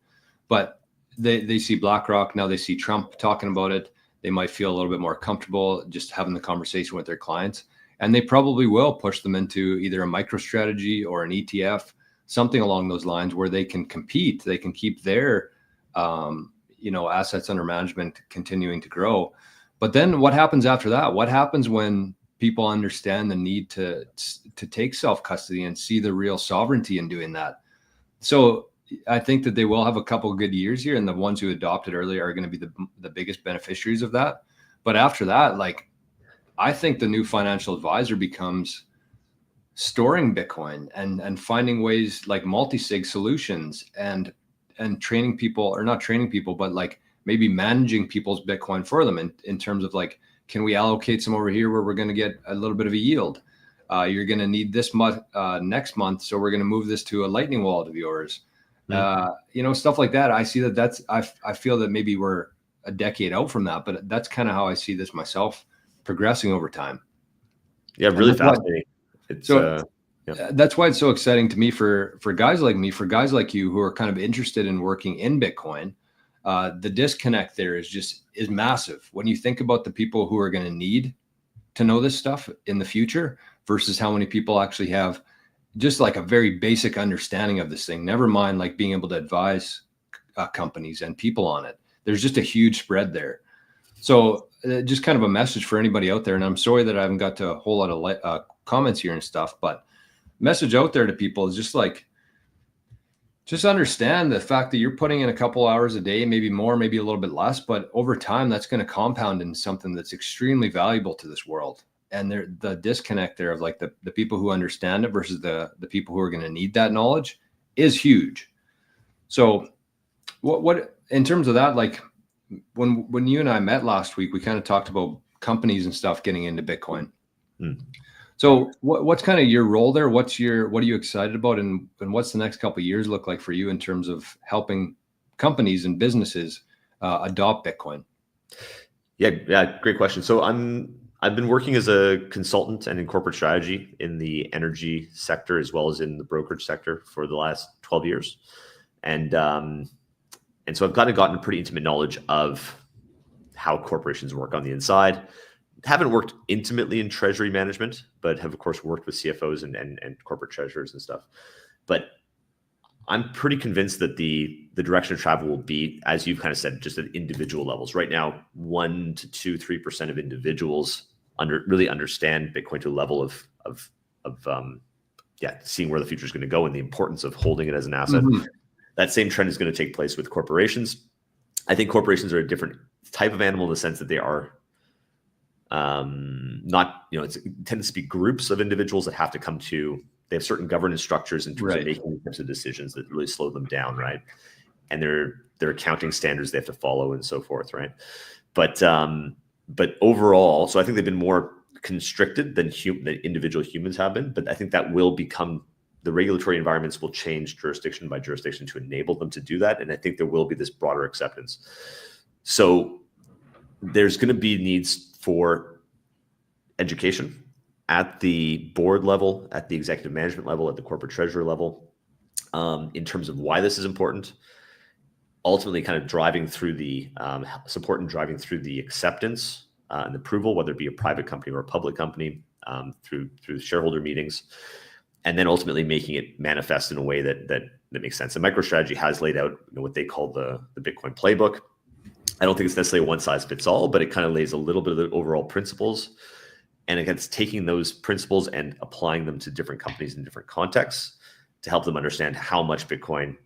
But they see BlackRock, now they see Trump talking about it. They might feel a little bit more comfortable just having the conversation with their clients. And they probably will push them into either a MicroStrategy or an ETF, something along those lines where they can compete. They can keep their, you know, assets under management continuing to grow. But then what happens after that? What happens when people understand the need to take self-custody and see the real sovereignty in doing that? So I think that they will have a couple of good years here, and the ones who adopted early are going to be the biggest beneficiaries of that. But after that, like, I think the new financial advisor becomes storing Bitcoin and finding ways like multi-sig solutions and training people, or not training people, but like maybe managing people's Bitcoin for them in terms of like, can we allocate some over here where we're going to get a little bit of a yield? You're going to need this month, next month, so we're going to move this to a Lightning wallet of yours. You know, stuff like that. I see that I feel that maybe we're a decade out from that, but that's kind of how I see this myself progressing over time. Yeah, really fascinating. That's why it's so exciting to me for guys like me, for guys like you who are kind of interested in working in Bitcoin. The disconnect there is massive when you think about the people who are going to need to know this stuff in the future versus how many people actually have just like a very basic understanding of this thing. Never mind like being able to advise companies and people on it. There's just a huge spread there. So just kind of a message for anybody out there. And I'm sorry that I haven't got to a whole lot of comments here and stuff, but message out there to people is just like, just understand the fact that you're putting in a couple hours a day, maybe more, maybe a little bit less, but over time, that's going to compound into something that's extremely valuable to this world. And the disconnect there of like the people who understand it versus the people who are going to need that knowledge is huge. So what in terms of that, like when you and I met last week, we kind of talked about companies and stuff getting into Bitcoin. So what's kind of your role there? What are you excited about? And what's the next couple of years look like for you in terms of helping companies and businesses adopt Bitcoin? Yeah, great question. So I've been working as a consultant and in corporate strategy in the energy sector as well as in the brokerage sector for the last 12 years. And so I've kind of gotten a pretty intimate knowledge of how corporations work on the inside. Haven't worked intimately in treasury management, but have of course worked with CFOs and corporate treasurers and stuff. But I'm pretty convinced that the direction of travel will be, as you've kind of said, just at individual levels. Right now, 1 to 2, 3% of individuals really understand Bitcoin to a level of seeing where the future is going to go and the importance of holding it as an asset. That same trend is going to take place with corporations. I think corporations are a different type of animal in the sense that they are not, it tends to be groups of individuals that have to come to, they have certain governance structures in terms of making these types of decisions that really slow them down, right? And their accounting standards they have to follow and so forth, right? But overall, so I think they've been more constricted than individual humans have been, but I think that will become, the regulatory environments will change jurisdiction by jurisdiction to enable them to do that. And I think there will be this broader acceptance. So there's going to be needs for education at the board level, at the executive management level, at the corporate treasurer level, in terms of why this is important. Ultimately, kind of driving through the support and driving through the acceptance and approval, whether it be a private company or a public company, through shareholder meetings, and then ultimately making it manifest in a way that makes sense. And MicroStrategy has laid out what they call the Bitcoin playbook. I don't think it's necessarily one size fits all, but it kind of lays a little bit of the overall principles. And again, it's taking those principles and applying them to different companies in different contexts to help them understand how much Bitcoin,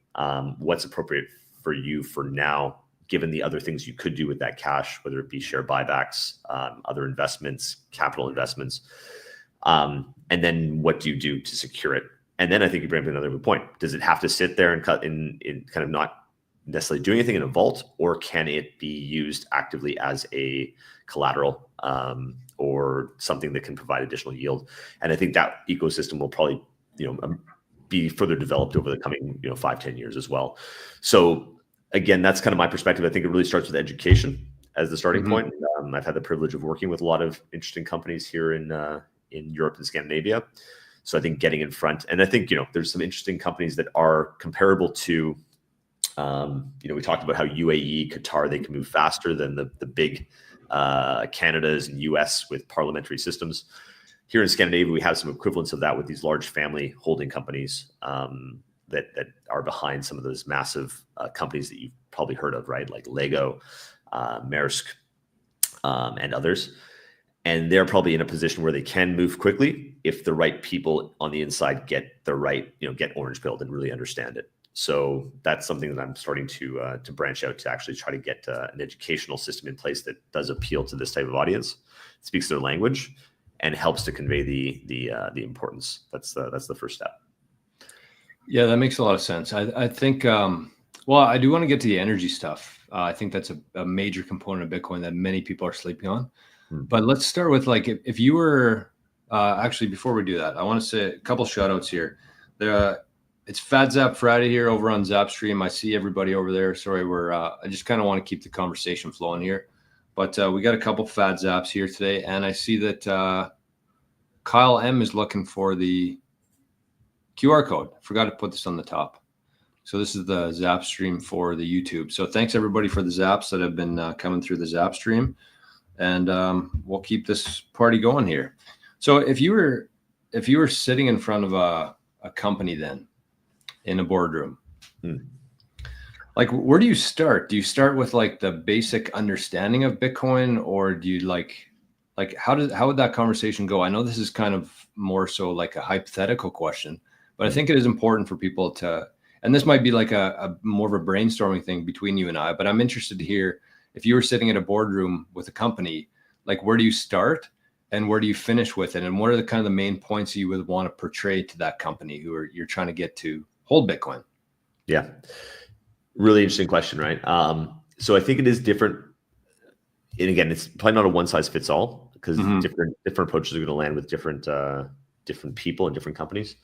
what's appropriate for you for now, given the other things you could do with that cash, whether it be share buybacks, other investments, capital investments. And then what do you do to secure it? And then I think you bring up another good point. Does it have to sit there and cut in kind of not necessarily doing anything in a vault, or can it be used actively as a collateral or something that can provide additional yield? And I think that ecosystem will probably, be further developed over the coming 5-10 years as well. So again, that's kind of my perspective. I think it really starts with education as the starting point. I've had the privilege of working with a lot of interesting companies here in Europe and Scandinavia. So I think getting in front, and I think there's some interesting companies that are comparable to we talked about how UAE, Qatar, they can move faster than the big Canadas and US with parliamentary systems. Here in Scandinavia, we have some equivalents of that with these large family holding companies that are behind some of those massive companies that you've probably heard of, right? Like Lego, Maersk, and others. And they're probably in a position where they can move quickly if the right people on the inside get the right, get orange pilled and really understand it. So that's something that I'm starting to branch out to actually try to get an educational system in place that does appeal to this type of audience, speaks their language, and helps to convey the importance. That's the first step. Yeah, that makes a lot of sense. I think, well, I do want to get to the energy stuff. I think that's a major component of Bitcoin that many people are sleeping on. But let's start with like, if you were, actually, before we do that, I want to say a couple shout outs here. It's Fat Zap Friday here over on Zapstream. I see everybody over there. Sorry, I just kind of want to keep the conversation flowing here. But we got a couple Fat Zaps here today. And I see that Kyle M is looking for the QR code. Forgot to put this on the top. So this is the Zap stream for the YouTube. So thanks everybody for the Zaps that have been coming through the Zap stream. And we'll keep this party going here. So if you were sitting in front of a company then in a boardroom, like where do you start? Do you start with like the basic understanding of Bitcoin, or do you like how would that conversation go? I know this is kind of more so like a hypothetical question, but I think it is important for people to, and this might be like a more of a brainstorming thing between you and I, but I'm interested to hear if you were sitting in a boardroom with a company, like where do you start and where do you finish with it? And what are the kind of the main points you would want to portray to that company you're trying to get to hold Bitcoin? Yeah. Really interesting question, right? So I think it is different. And again, it's probably not a one size fits all because different approaches are going to land with different people and different companies.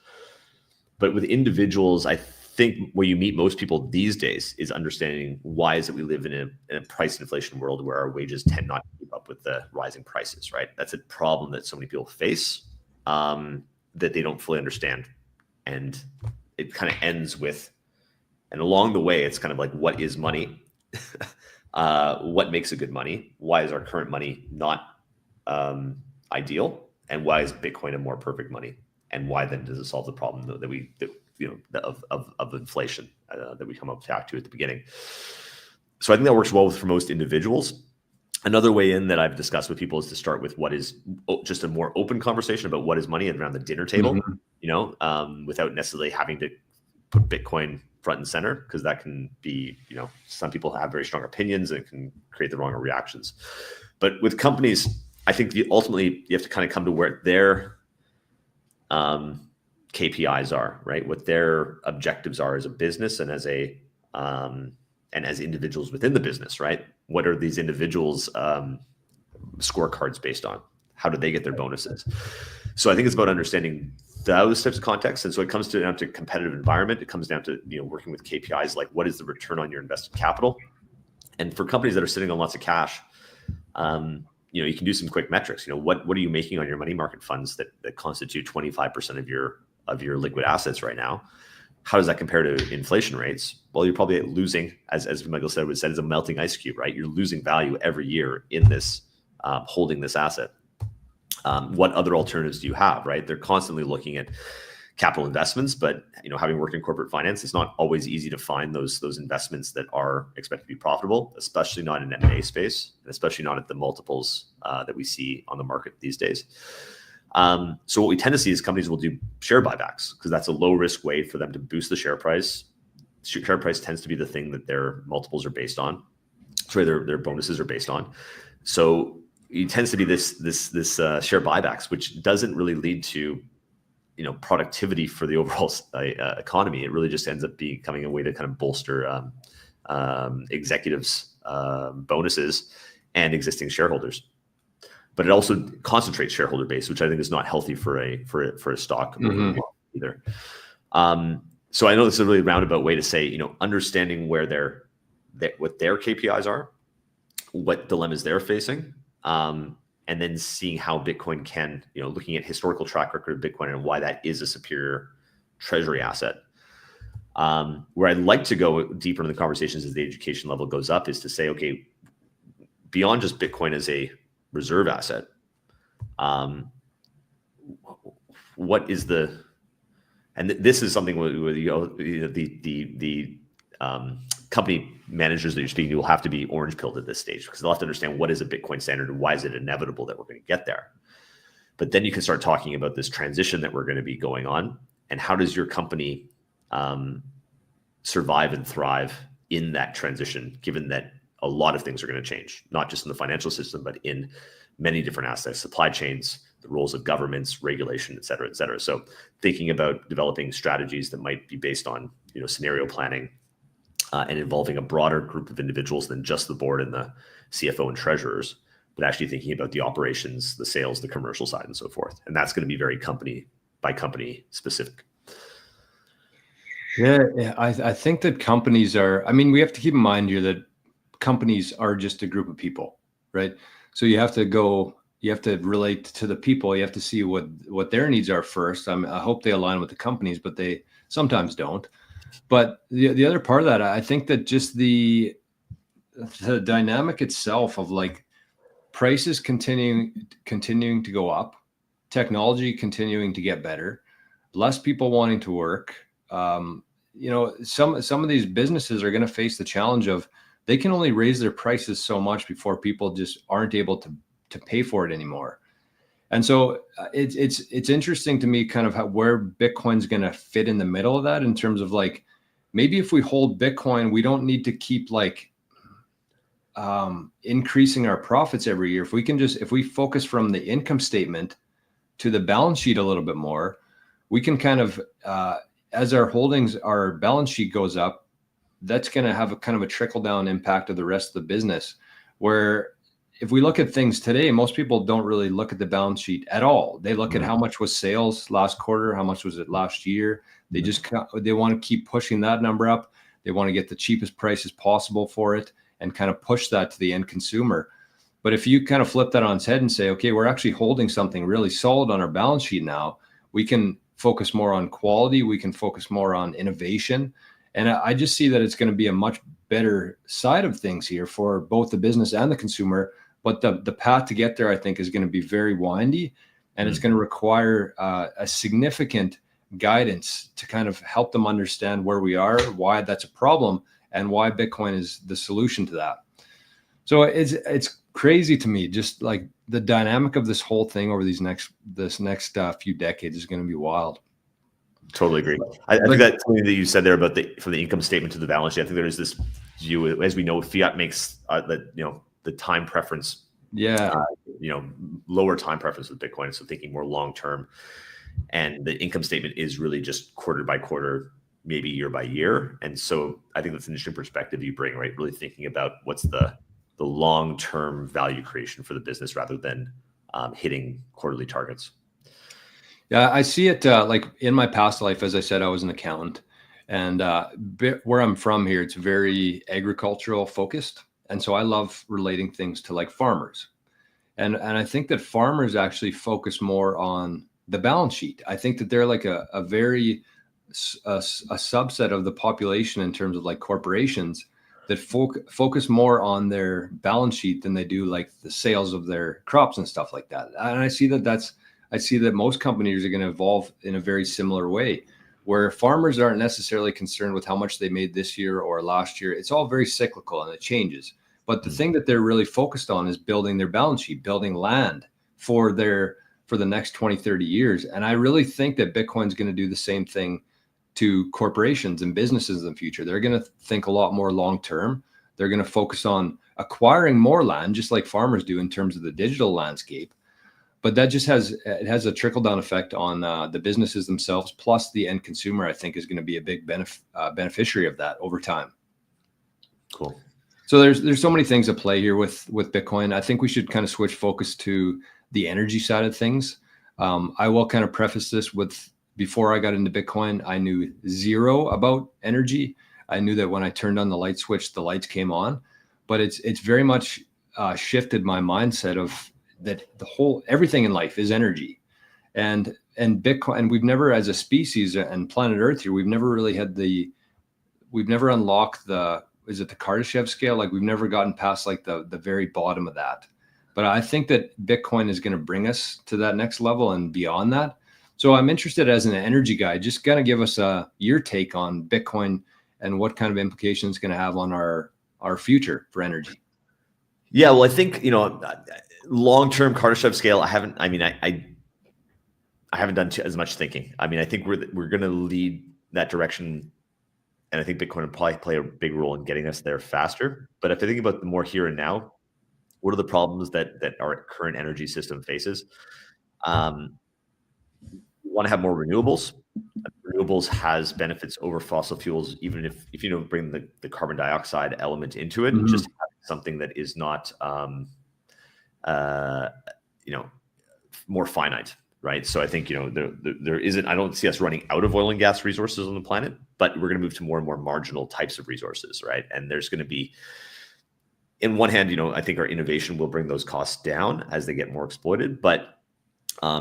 But with individuals, I think where you meet most people these days is understanding why is it we live in a price inflation world where our wages tend not to keep up with the rising prices, right? That's a problem that so many people face that they don't fully understand. And it kind of ends with, and along the way, it's kind of like, what is money? What makes a good money? Why is our current money not ideal? And why is Bitcoin a more perfect money? And why then does it solve the problem of inflation that we come up back to at the beginning? So I think that works well for most individuals. Another way in that I've discussed with people is to start with what is just a more open conversation about what is money around the dinner table, without necessarily having to put Bitcoin front and center, because that can be, some people have very strong opinions and it can create the wrong reactions. But with companies, I think ultimately you have to kind of come to where their KPIs are, right? What their objectives are as a business and as as individuals within the business, right? What are these individuals' scorecards based on? How do they get their bonuses? So I think it's about understanding those types of contexts. And so it comes down to competitive environment. It comes down to working with KPIs like what is the return on your invested capital? And for companies that are sitting on lots of cash, you can do some quick metrics. What are you making on your money market funds that constitute 25% of your liquid assets right now? How does that compare to inflation rates? Well, you're probably losing, as Michael said, is a melting ice cube, right? You're losing value every year in this holding this asset. What other alternatives do you have, right? They're constantly looking at capital investments, but having worked in corporate finance, it's not always easy to find those investments that are expected to be profitable, especially not in M&A space, and especially not at the multiples that we see on the market these days. So what we tend to see is companies will do share buybacks because that's a low risk way for them to boost the share price. Share price tends to be the thing that their multiples are based on. Sorry, their bonuses are based on. So it tends to be this share buybacks, which doesn't really lead to productivity for the overall economy. It really just ends up becoming a way to kind of bolster executives' bonuses and existing shareholders. But it also concentrates shareholder base, which I think is not healthy for a stock either. So I know this is a really roundabout way to say, understanding where what their KPIs are, what dilemmas they're facing, and then seeing how Bitcoin can, looking at historical track record of Bitcoin and why that is a superior treasury asset. Where I'd like to go deeper in the conversations as the education level goes up is to say, okay, beyond just Bitcoin as a reserve asset, what is the, and this is something where the company managers that you're speaking to will have to be orange pilled at this stage, because they'll have to understand what is a Bitcoin standard and why is it inevitable that we're going to get there. But then you can start talking about this transition that we're going to be going on, and how does your company survive and thrive in that transition, given that a lot of things are going to change, not just in the financial system, but in many different aspects, supply chains, the roles of governments, regulation, et cetera, et cetera. So thinking about developing strategies that might be based on, scenario planning and involving a broader group of individuals than just the board and the CFO and treasurers, but actually thinking about the operations, the sales, the commercial side, and so forth. And that's going to be very company by company specific. Yeah, I think that companies are, we have to keep in mind here that companies are just a group of people, right? So you have to relate to the people. You have to see what their needs are first. I hope they align with the companies, but they sometimes don't. But the other part of that, I think that just the dynamic itself of like prices continuing to go up, technology continuing to get better, less people wanting to work. Some of these businesses are going to face the challenge of they can only raise their prices so much before people just aren't able to pay for it anymore. And so it's interesting to me kind of where Bitcoin's going to fit in the middle of that, in terms of like, maybe if we hold Bitcoin, we don't need to keep like increasing our profits every year. If we focus from the income statement to the balance sheet a little bit more, we can kind of, as our balance sheet goes up, that's going to have a kind of a trickle down impact of the rest of the business. Where if we look at things today, most people don't really look at the balance sheet at all. They look at how much was sales last quarter, how much was it last year. They want to keep pushing that number up. They want to get the cheapest prices possible for it and kind of push that to the end consumer. But if you kind of flip that on its head and say, okay, we're actually holding something really solid on our balance sheet now, we can focus more on quality. We can focus more on innovation. And I just see that it's going to be a much better side of things here for both the business and the consumer. But the path to get there, I think, is going to be very windy, and it's going to require a significant guidance to kind of help them understand where we are, why that's a problem, and why Bitcoin is the solution to that. So it's crazy to me, just like the dynamic of this whole thing over this next few decades is going to be wild. Totally agree. I think that's something that you said there about from the income statement to the balance sheet. I think there is this view, as we know, fiat makes the time preference, lower time preference with Bitcoin. So thinking more long term, and the income statement is really just quarter by quarter, maybe year by year. And so I think that's an interesting perspective you bring, right? Really thinking about what's the long term value creation for the business rather than hitting quarterly targets. Yeah, I see it like in my past life. As I said, I was an accountant, and where I'm from here, it's very agricultural focused. And so I love relating things to like farmers. And I think that farmers actually focus more on the balance sheet. I think that they're like a subset of the population in terms of like corporations that focus more on their balance sheet than they do like the sales of their crops and stuff like that. And I see that most companies are going to evolve in a very similar way, where farmers aren't necessarily concerned with how much they made this year or last year. It's all very cyclical and it changes. But the thing that they're really focused on is building their balance sheet, building land for the next 20, 30 years. And I really think that Bitcoin's going to do the same thing to corporations and businesses in the future. They're going to think a lot more long term. They're going to focus on acquiring more land, just like farmers do in terms of the digital landscape. But that just has a trickle down effect on the businesses themselves, plus the end consumer. I think is going to be a big beneficiary of that over time. Cool. So there's so many things at play here with Bitcoin. I think we should kind of switch focus to the energy side of things. I will kind of preface this with before I got into Bitcoin, I knew zero about energy. I knew that when I turned on the light switch, the lights came on, but it's very much shifted my mindset of that everything in life is energy, and Bitcoin. And we've never, as a species and planet Earth here, we've never really we've never unlocked is it the Kardashev scale? Like we've never gotten past like the very bottom of that. But I think that Bitcoin is going to bring us to that next level and beyond that. So I'm interested, as an energy guy, just kind of give us your take on Bitcoin and what kind of implications it's going to have on our future for energy. Yeah, well, I think, long-term Kardashev scale, I haven't done as much thinking. I mean, I think we're going to lead that direction, and I think Bitcoin will probably play a big role in getting us there faster. But if I think about the more here and now, what are the problems that our current energy system faces? We want to have more renewables. Renewables has benefits over fossil fuels, even if you don't bring the carbon dioxide element into it. Mm-hmm. Just having something that is not, more finite, right? So I think there isn't. I don't see us running out of oil and gas resources on the planet, but we're going to move to more and more marginal types of resources, right? And there's going to be, in one hand, I think our innovation will bring those costs down as they get more exploited, but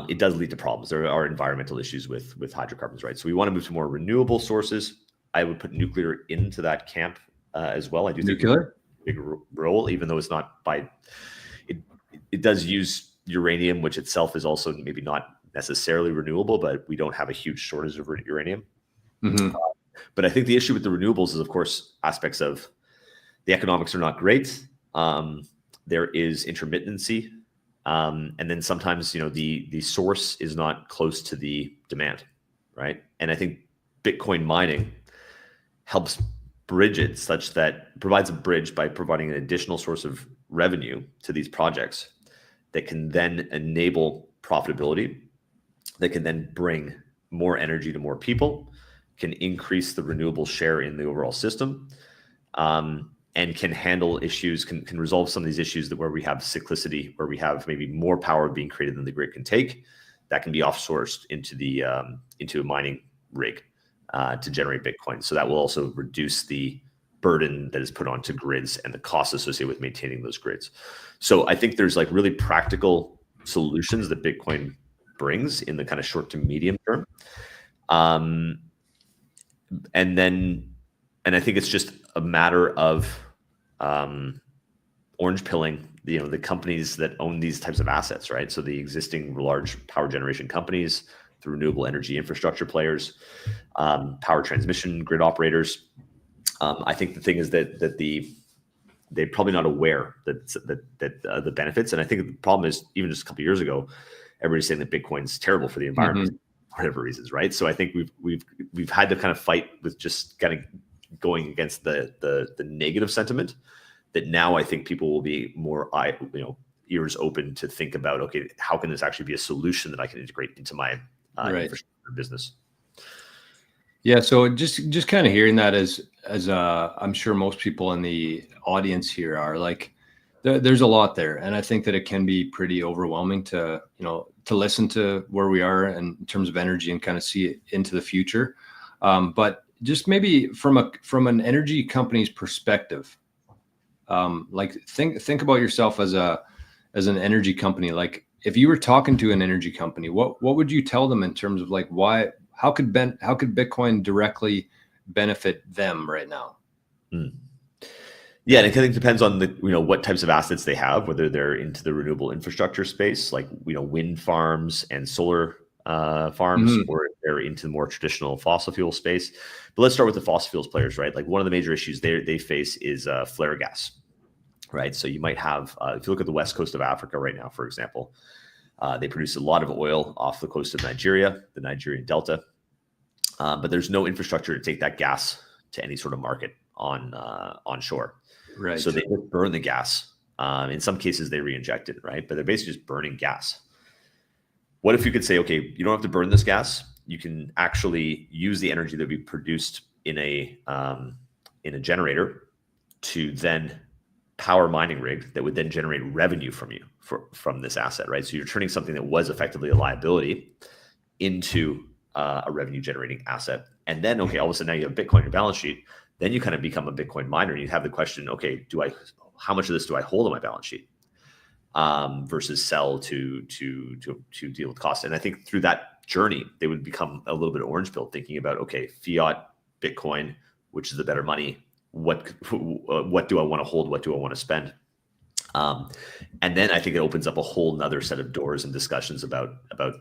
it does lead to problems. There are environmental issues with hydrocarbons, right? So we want to move to more renewable sources. I would put nuclear into that camp as well. I do think nuclear big role, even though it's not by it does use uranium, which itself is also maybe not necessarily renewable, but we don't have a huge shortage of uranium. Mm-hmm. But I think the issue with the renewables is, of course, aspects of the economics are not great. There is intermittency. And then sometimes, the source is not close to the demand, right? And I think Bitcoin mining helps bridge it, such that provides a bridge by providing an additional source of revenue to these projects that can then enable profitability, that can then bring more energy to more people, can increase the renewable share in the overall system, and can handle issues, can resolve some of these issues where we have cyclicity, where we have maybe more power being created than the grid can take, that can be offsourced into a mining rig to generate Bitcoin. So that will also reduce the burden that is put onto grids and the costs associated with maintaining those grids. So I think there's like really practical solutions that Bitcoin brings in the kind of short to medium term. And I think it's just a matter of orange pilling, the companies that own these types of assets, right? So the existing large power generation companies, the renewable energy infrastructure players, power transmission grid operators. I think the thing is that they're probably not aware that the benefits. And I think the problem is, even just a couple of years ago, everybody's saying that Bitcoin's terrible for the environment, mm-hmm. for whatever reasons, right? So I think we've had to kind of fight with just kind of going against the negative sentiment, that now I think people will be more ears open to think about, okay, how can this actually be a solution that I can integrate into my infrastructure business? Yeah, so just kind of hearing that as I'm sure most people in the audience here are like, there's a lot there, and I think that it can be pretty overwhelming to listen to where we are in terms of energy and kind of see it into the future. But just maybe from an energy company's perspective, like think about yourself as an energy company. Like if you were talking to an energy company, what would you tell them in terms of like how could Bitcoin directly benefit them right now? Yeah, and I think it depends on what types of assets they have, whether they're into the renewable infrastructure space, like wind farms and solar farms, mm-hmm. or if they're into the more traditional fossil fuel space. But let's start with the fossil fuels players, right? Like one of the major issues they face is flare gas, right? So you might have, if you look at the west coast of Africa right now, for example, they produce a lot of oil off the coast of Nigeria, the Nigerian Delta, but there's no infrastructure to take that gas to any sort of market onshore. Right. So they just burn the gas. In some cases, they re-inject it, right? But they're basically just burning gas. What if you could say, okay, you don't have to burn this gas. You can actually use the energy that we produced in a generator to then power mining rig that would then generate revenue from this asset, right? So you're turning something that was effectively a liability into a revenue generating asset. And then, okay, all of a sudden now you have Bitcoin on your balance sheet. Then you kind of become a Bitcoin miner, and you have the question, okay, how much of this do I hold on my balance sheet versus sell to deal with costs? And I think through that journey, they would become a little bit orange pilled, thinking about, okay, fiat, Bitcoin, which is the better money? What do I want to hold? What do I want to spend? And then I think it opens up a whole nother set of doors and discussions about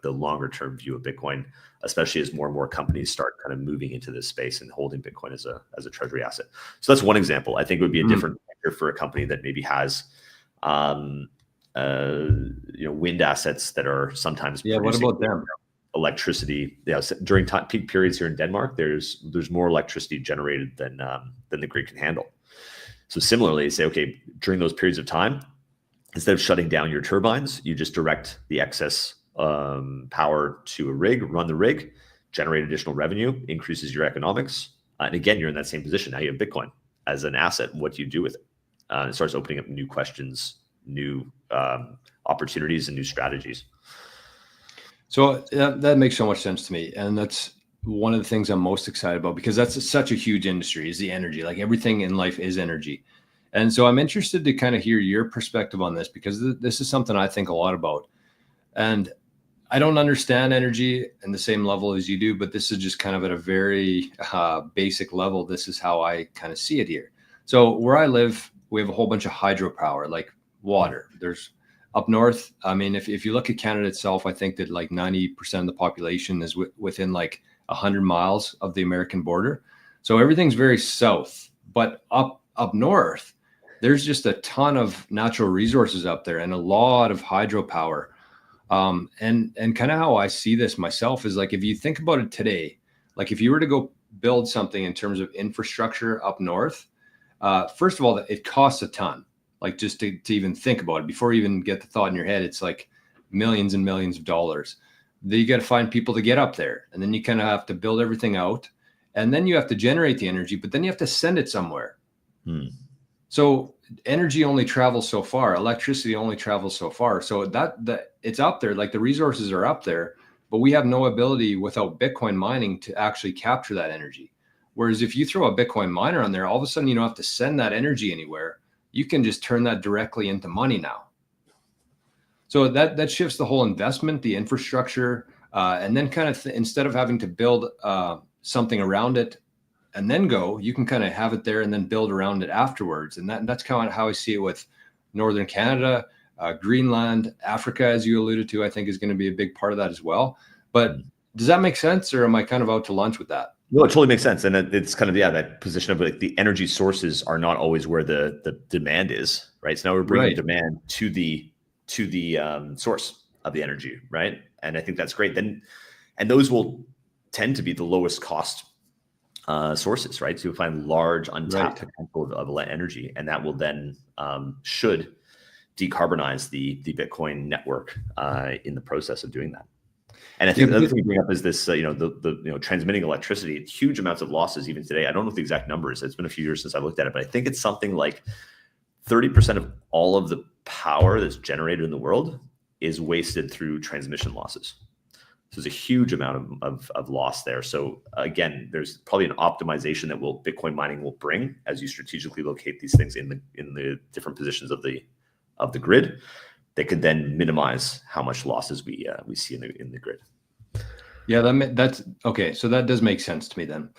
the longer term view of Bitcoin, especially as more and more companies start kind of moving into this space and holding Bitcoin as a treasury asset. So that's one example. I think it would be a different factor for a company that maybe has wind assets that are sometimes what about them? Electricity. Yeah, so during peak periods here in Denmark, there's more electricity generated than the grid can handle. So similarly, say, okay, during those periods of time, instead of shutting down your turbines, you just direct the excess power to a rig, run the rig, generate additional revenue, increases your economics. And again, you're in that same position. Now you have Bitcoin as an asset. What do you do with it? It starts opening up new questions, new opportunities, and new strategies. So that makes so much sense to me. And that's one of the things I'm most excited about, because that's such a huge industry, is the energy. Like everything in life is energy. And so I'm interested to kind of hear your perspective on this, because this is something I think a lot about. And I don't understand energy in the same level as you do, but this is just kind of at a very basic level. This is how I kind of see it here. So where I live, we have a whole bunch of hydropower, like water. There's up north. I mean, if you look at Canada itself, I think that like 90% of the population is within like 100 miles of the American border. So everything's very south, but up north, there's just a ton of natural resources up there and a lot of hydropower. And kind of how I see this myself is like, if you think about it today, like if you were to go build something in terms of infrastructure up north, first of all, it costs a ton. Like just to even think about it, before you even get the thought in your head, it's like millions and millions of dollars. Then you got to find people to get up there, and then you kind of have to build everything out, and then you have to generate the energy, but then you have to send it somewhere. So energy only travels so far, electricity only travels so far. So that it's up there, like the resources are up there, but we have no ability without Bitcoin mining to actually capture that energy. Whereas if you throw a Bitcoin miner on there, all of a sudden you don't have to send that energy anywhere. You can just turn that directly into money now. So that shifts the whole investment, the infrastructure, and then kind of instead of having to build something around it and then you can kind of have it there and then build around it afterwards. And that's kind of how I see it with Northern Canada, Greenland, Africa, as you alluded to, I think is going to be a big part of that as well. But does that make sense, or am I kind of out to lunch with that? No, it totally makes sense. And it's kind of, that position of like the energy sources are not always where the demand is, right? So now we're bringing demand to the source of the energy, right? And I think that's great. And those will tend to be the lowest cost sources, right? So you'll find large untapped potential of energy, and that will then should decarbonize the Bitcoin network in the process of doing that. And I think the other thing you bring up is this, the transmitting electricity, huge amounts of losses even today. I don't know what the exact number is. It's been a few years since I looked at it, but I think it's something like 30% of all of the power that's generated in the world is wasted through transmission losses. So there's a huge amount of loss there. So again, there's probably an optimization that Bitcoin mining will bring as you strategically locate these things in the different positions of the grid. They could then minimize how much losses we see in the grid. Yeah, that's okay. So that does make sense to me then,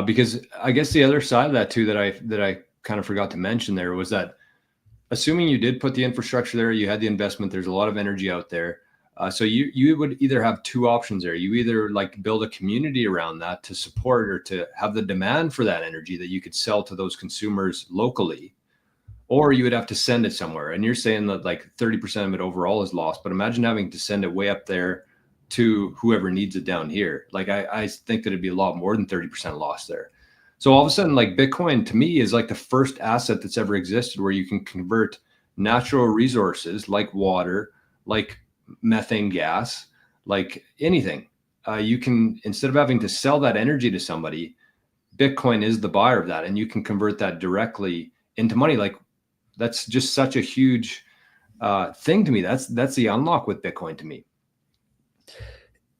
because I guess the other side of that too that I kind of forgot to mention there was that, assuming you did put the infrastructure there, you had the investment, there's a lot of energy out there. So you would either have two options there. You either like build a community around that to support or to have the demand for that energy that you could sell to those consumers locally, or you would have to send it somewhere. And you're saying that like 30% of it overall is lost, but imagine having to send it way up there to whoever needs it down here. Like I think that it'd be a lot more than 30% lost there. So all of a sudden, like Bitcoin to me is like the first asset that's ever existed where you can convert natural resources like water, like methane gas, like anything. You can, instead of having to sell that energy to somebody, Bitcoin is the buyer of that, and you can convert that directly into money. Like that's just such a huge thing to me. That's the unlock with Bitcoin to me.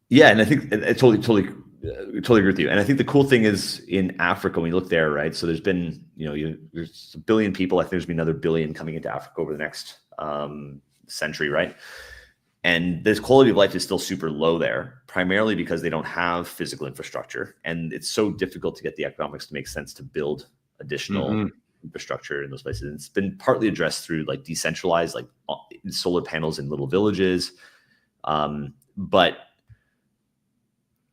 Yeah, and I think it totally totally agree with you. And I think the cool thing is in Africa, when you look there, right? So there's been, there's 1 billion people. I think there's been another 1 billion coming into Africa over the next century, right? And this quality of life is still super low there, primarily because they don't have physical infrastructure. And it's so difficult to get the economics to make sense to build additional infrastructure in those places. And it's been partly addressed through like decentralized, like solar panels in little villages. But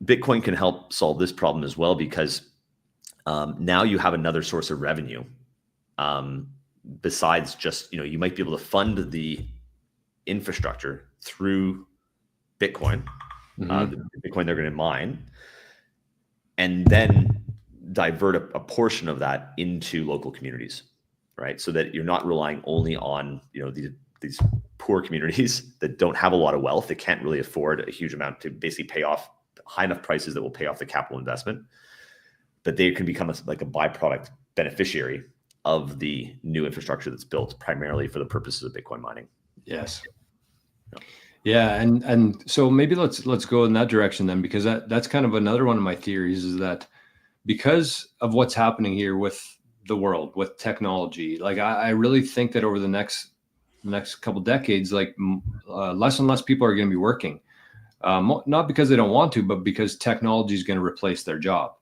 Bitcoin can help solve this problem as well, because now you have another source of revenue. Besides just, you might be able to fund the infrastructure through Bitcoin, the Bitcoin they're going to mine, and then divert a portion of that into local communities, right? So that you're not relying only on, these poor communities that don't have a lot of wealth. They can't really afford a huge amount to basically pay off high enough prices that will pay off the capital investment, but they can become like a byproduct beneficiary of the new infrastructure that's built primarily for the purposes of Bitcoin mining. Yes. Yeah. And so maybe let's go in that direction then, because that's kind of another one of my theories, is that because of what's happening here with the world, with technology, like I really think that over the next couple decades, like less and less people are going to be working, not because they don't want to, but because technology is going to replace their job.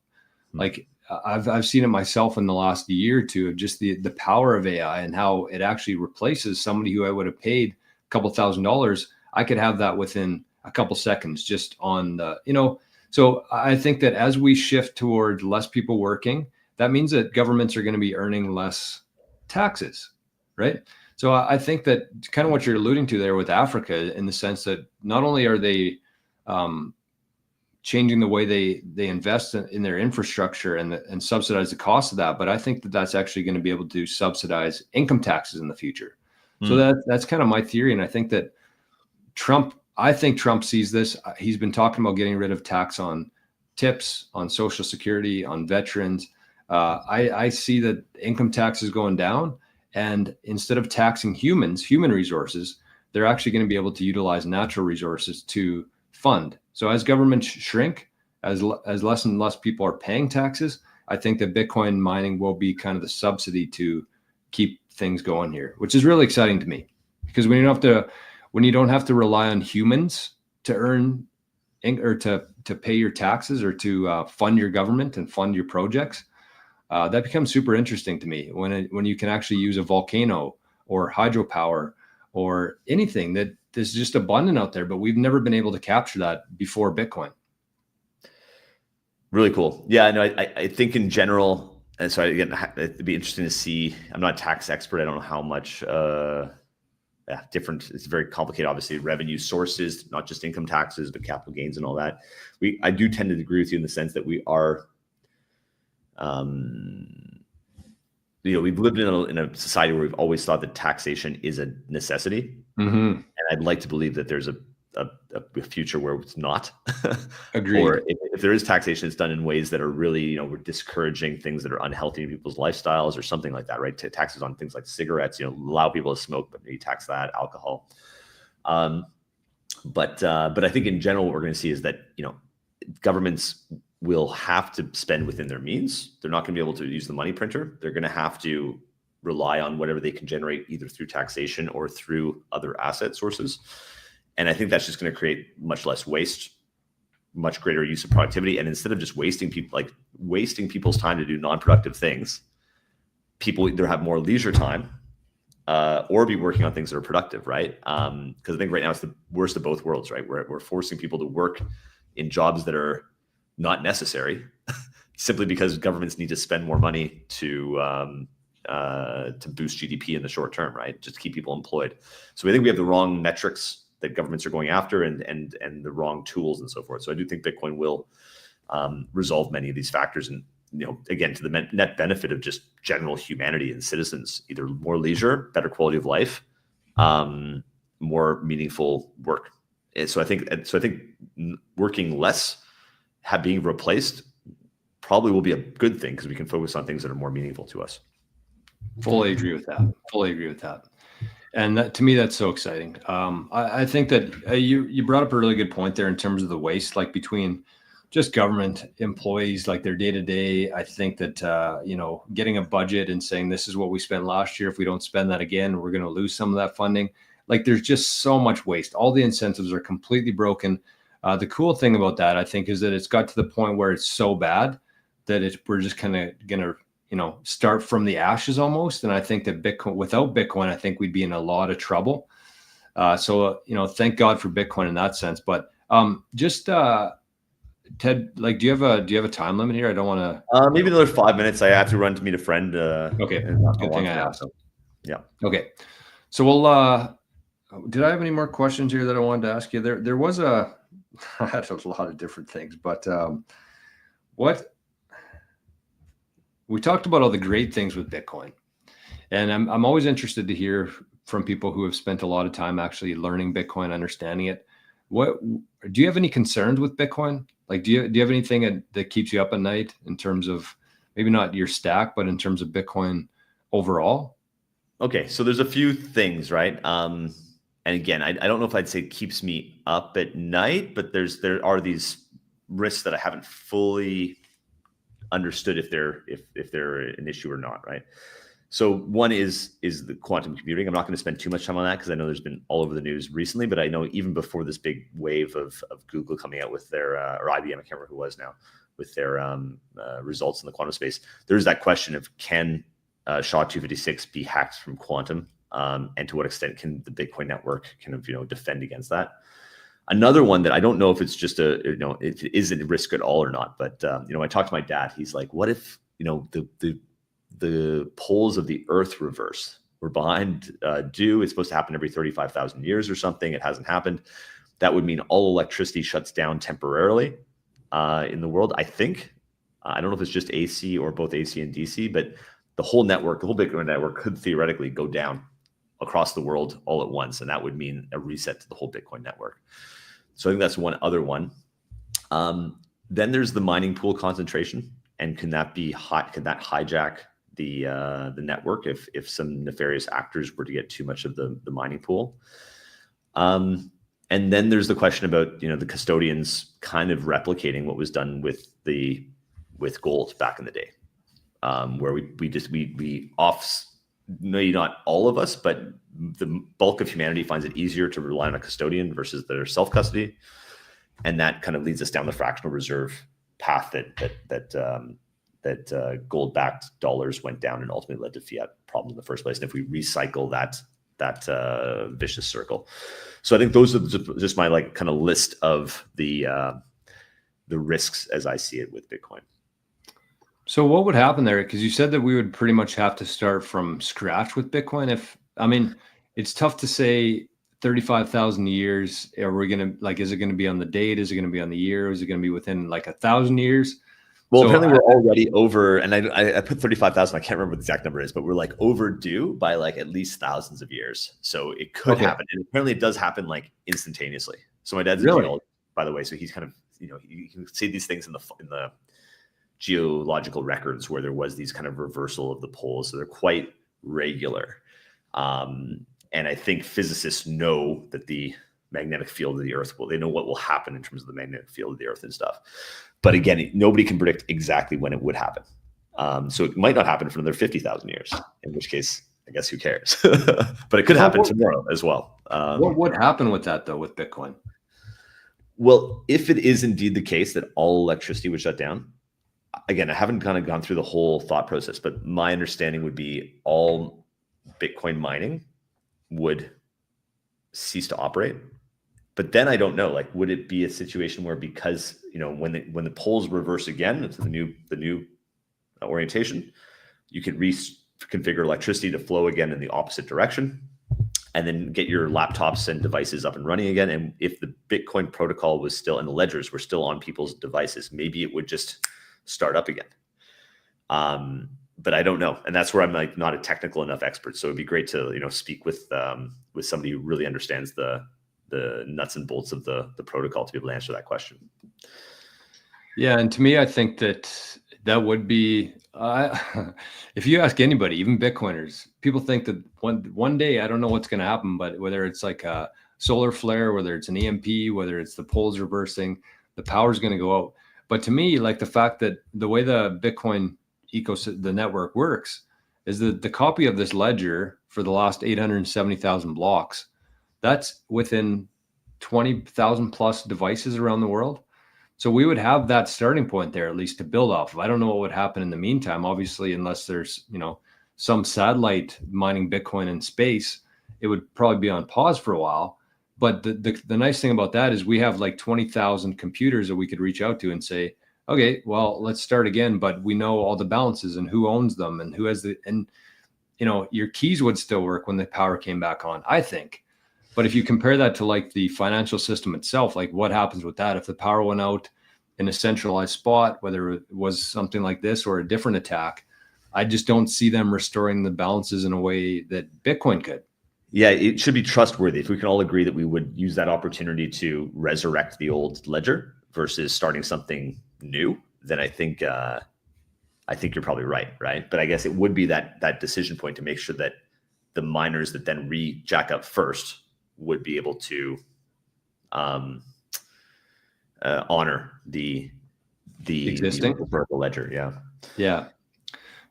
Like I've seen it myself in the last year or two, of just the power of AI and how it actually replaces somebody who I would have paid a couple $1,000s. I could have that within a couple seconds just on the, so I think that as we shift toward less people working, that means that governments are going to be earning less taxes, right? So I think that kind of what you're alluding to there with Africa, in the sense that not only are they changing the way they invest in their infrastructure and subsidize the cost of that, but I think that that's actually going to be able to subsidize income taxes in the future. So that's kind of my theory. And I think that Trump sees this. He's been talking about getting rid of tax on tips, on Social Security, on veterans. I see that income tax is going down, and instead of taxing human resources, they're actually going to be able to utilize natural resources to fund. So as governments shrink, as less and less people are paying taxes, I think that Bitcoin mining will be kind of the subsidy to keep things going here, which is really exciting to me, because when you don't have to rely on humans to earn or to pay your taxes, or to fund your government and fund your projects, that becomes super interesting to me when you can actually use a volcano or hydropower or anything that is just abundant out there, but we've never been able to capture that before Bitcoin. Really cool. Yeah, no, I think in general, and so again, it'd be interesting to see. I'm not a tax expert. I don't know how much different. It's very complicated, obviously, revenue sources, not just income taxes, but capital gains and all that. I do tend to agree with you in the sense that we are, we've lived in a society where we've always thought that taxation is a necessity. And I'd like to believe that there's a future where it's not. Agreed. Or if there is taxation, it's done in ways that are really, we're discouraging things that are unhealthy in people's lifestyles or something like that, right? Taxes on things like cigarettes, allow people to smoke, but maybe tax that, alcohol. But I think in general, what we're going to see is that, governments will have to spend within their means. They're not going to be able to use the money printer. They're going to have to rely on whatever they can generate, either through taxation or through other asset sources. And I think that's just going to create much less waste, much greater use of productivity. And instead of just wasting people's time to do non-productive things, people either have more leisure time or be working on things that are productive, right? Because I think right now it's the worst of both worlds, right? We're forcing people to work in jobs that are not necessary simply because governments need to spend more money to boost GDP in the short term, right? Just to keep people employed. So I think we have the wrong metrics that governments are going after, and the wrong tools and so forth. So I do think Bitcoin will resolve many of these factors, and again, to the net benefit of just general humanity and citizens, either more leisure, better quality of life, more meaningful work. And so I think working less, being replaced, probably will be a good thing, because we can focus on things that are more meaningful to us. Fully agree with that. And to me, that's so exciting. I think that you brought up a really good point there in terms of the waste, like between just government employees, like their day to day. I think that, you know, getting a budget and saying this is what we spent last year. If we don't spend that again, we're going to lose some of that funding. Like there's just so much waste. All the incentives are completely broken. The cool thing about that, I think, is that it's got to the point where it's so bad that we're just kind of going to, you know, start from the ashes almost. And I think that Bitcoin, without Bitcoin, I think we'd be in a lot of trouble. So, you know, thank God for Bitcoin in that sense. But Ted, like, do you have a time limit here? I don't want to. Maybe another 5 minutes. I have to run to meet a friend. Okay, good thing I asked. So, yeah. Okay, so we'll. Did I have any more questions here that I wanted to ask you? There was I had a lot of different things, but what we talked about all the great things with Bitcoin, and I'm always interested to hear from people who have spent a lot of time actually learning Bitcoin, understanding it. What do you have any concerns with Bitcoin? Like, do you have anything that keeps you up at night in terms of maybe not your stack, but in terms of Bitcoin overall? Okay, so there's a few things, right? And again, I don't know if I'd say it keeps me up at night, but there are these risks that I haven't fully understood if they're an issue or not, right? So one is the quantum computing. I'm not going to spend too much time on that because I know there's been all over the news recently, but I know even before this big wave of Google coming out with their, or IBM, I can't remember who it was now, with their results in the quantum space, there's that question of can SHA-256 be hacked from quantum, and to what extent can the Bitcoin network kind of, you know, defend against that? Another one that I don't know if it's just if it is a risk at all or not, but you know, I talked to my dad. He's like, what if, you know, the poles of the Earth reverse? We're behind due. It's supposed to happen every 35,000 years or something. It hasn't happened. That would mean all electricity shuts down temporarily in the world. I think. I don't know if it's just AC or both AC and DC, but the whole network, the whole Bitcoin network, could theoretically go down across the world all at once, and that would mean a reset to the whole Bitcoin network. So I think that's one other one. Then there's the mining pool concentration, and can that hijack the network if some nefarious actors were to get too much of the mining pool? And then there's the question about, you know, the custodians kind of replicating what was done with gold back in the day, where we maybe not all of us, but the bulk of humanity finds it easier to rely on a custodian versus their self-custody. And that kind of leads us down the fractional reserve path that gold-backed dollars went down and ultimately led to fiat problem in the first place. And if we recycle that vicious circle. So I think those are just my like kind of list of the risks as I see it with Bitcoin. So what would happen there? Because you said that we would pretty much have to start from scratch with Bitcoin. I mean, it's tough to say 35,000 years. Are we going to, like, is it going to be on the date? Is it going to be on the year? Is it going to be within like 1,000 years? Well, so apparently we're already over, and I put 35,000. I can't remember what the exact number is, but we're like overdue by like at least thousands of years. So it could happen. And apparently it does happen like instantaneously. So my dad's a geologist, by the way. So he's kind of, you know, you can see these things in the geological records where there was these kind of reversal of the poles. So they're quite regular. And I think physicists know that the magnetic field of the Earth they know what will happen in terms of the magnetic field of the Earth and stuff. But again, nobody can predict exactly when it would happen. So it might not happen for another 50,000 years, in which case, I guess who cares? But it could happen tomorrow as well. What would happen with that, though, with Bitcoin? Well, if it is indeed the case that all electricity would shut down, again, I haven't kind of gone through the whole thought process, but my understanding would be all Bitcoin mining would cease to operate. But then I don't know, like, would it be a situation where, because, you know, when the poles reverse again into the new orientation, you could reconfigure electricity to flow again in the opposite direction, and then get your laptops and devices up and running again. And if the Bitcoin protocol was still, and the ledgers were still on people's devices, maybe it would just start up again. But I don't know. And that's where I'm like not a technical enough expert. So it'd be great to, you know, speak with somebody who really understands the nuts and bolts of the protocol to be able to answer that question. Yeah. And to me, I think that would be, if you ask anybody, even Bitcoiners, people think that one day, I don't know what's going to happen, but whether it's like a solar flare, whether it's an EMP, whether it's the poles reversing, the power is going to go out. But to me, like the fact that the way the Bitcoin ecosystem, the network works, is that the copy of this ledger for the last 870,000 blocks, that's within 20,000 plus devices around the world. So we would have that starting point there, at least to build off of. I don't know what would happen in the meantime, obviously, unless there's, some satellite mining Bitcoin in space, it would probably be on pause for a while. But the nice thing about that is we have like 20,000 computers that we could reach out to and say, okay, well, let's start again. But we know all the balances and who owns them and who has your keys would still work when the power came back on, I think. But if you compare that to like the financial system itself, like what happens with that? If the power went out in a centralized spot, whether it was something like this or a different attack, I just don't see them restoring the balances in a way that Bitcoin could. Yeah, it should be trustworthy. If we can all agree that we would use that opportunity to resurrect the old ledger versus starting something new, then I think you're probably right? But I guess it would be that decision point to make sure that the miners that then jack up first would be able to honor the existing vertical ledger. Yeah,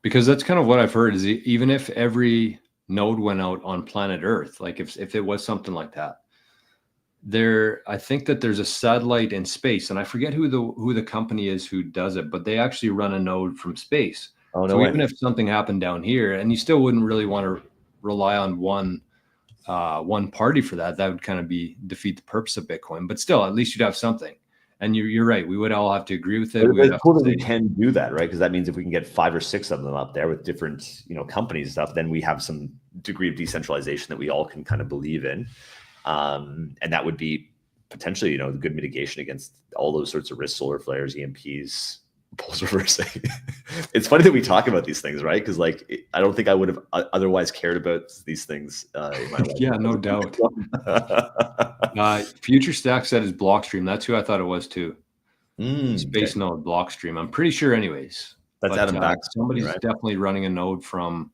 because that's kind of what I've heard is even if every node went out on planet Earth, like if it was something like that, I think that there's a satellite in space, and I forget who the company is who does it, but they actually run a node from space. Oh, no so way. Even if something happened down here, and you still wouldn't really want to rely on one party for that would kind of defeat the purpose of Bitcoin. But still, at least you'd have something. And you're right. We would all have to agree with it. It's cool that we can do that, right? Because that means if we can get 5 or 6 of them up there with different, companies and stuff, then we have some degree of decentralization that we all can kind of believe in. And that would be potentially, the good mitigation against all those sorts of risks, solar flares, EMPs, poles reversing. It's funny that we talk about these things, right? Because I don't think I would have otherwise cared about these things in my life. Yeah, no doubt. Future Stack said is Blockstream. That's who I thought it was too. Space node Blockstream. I'm pretty sure, anyways. That's Adam back. Somebody's definitely running a node from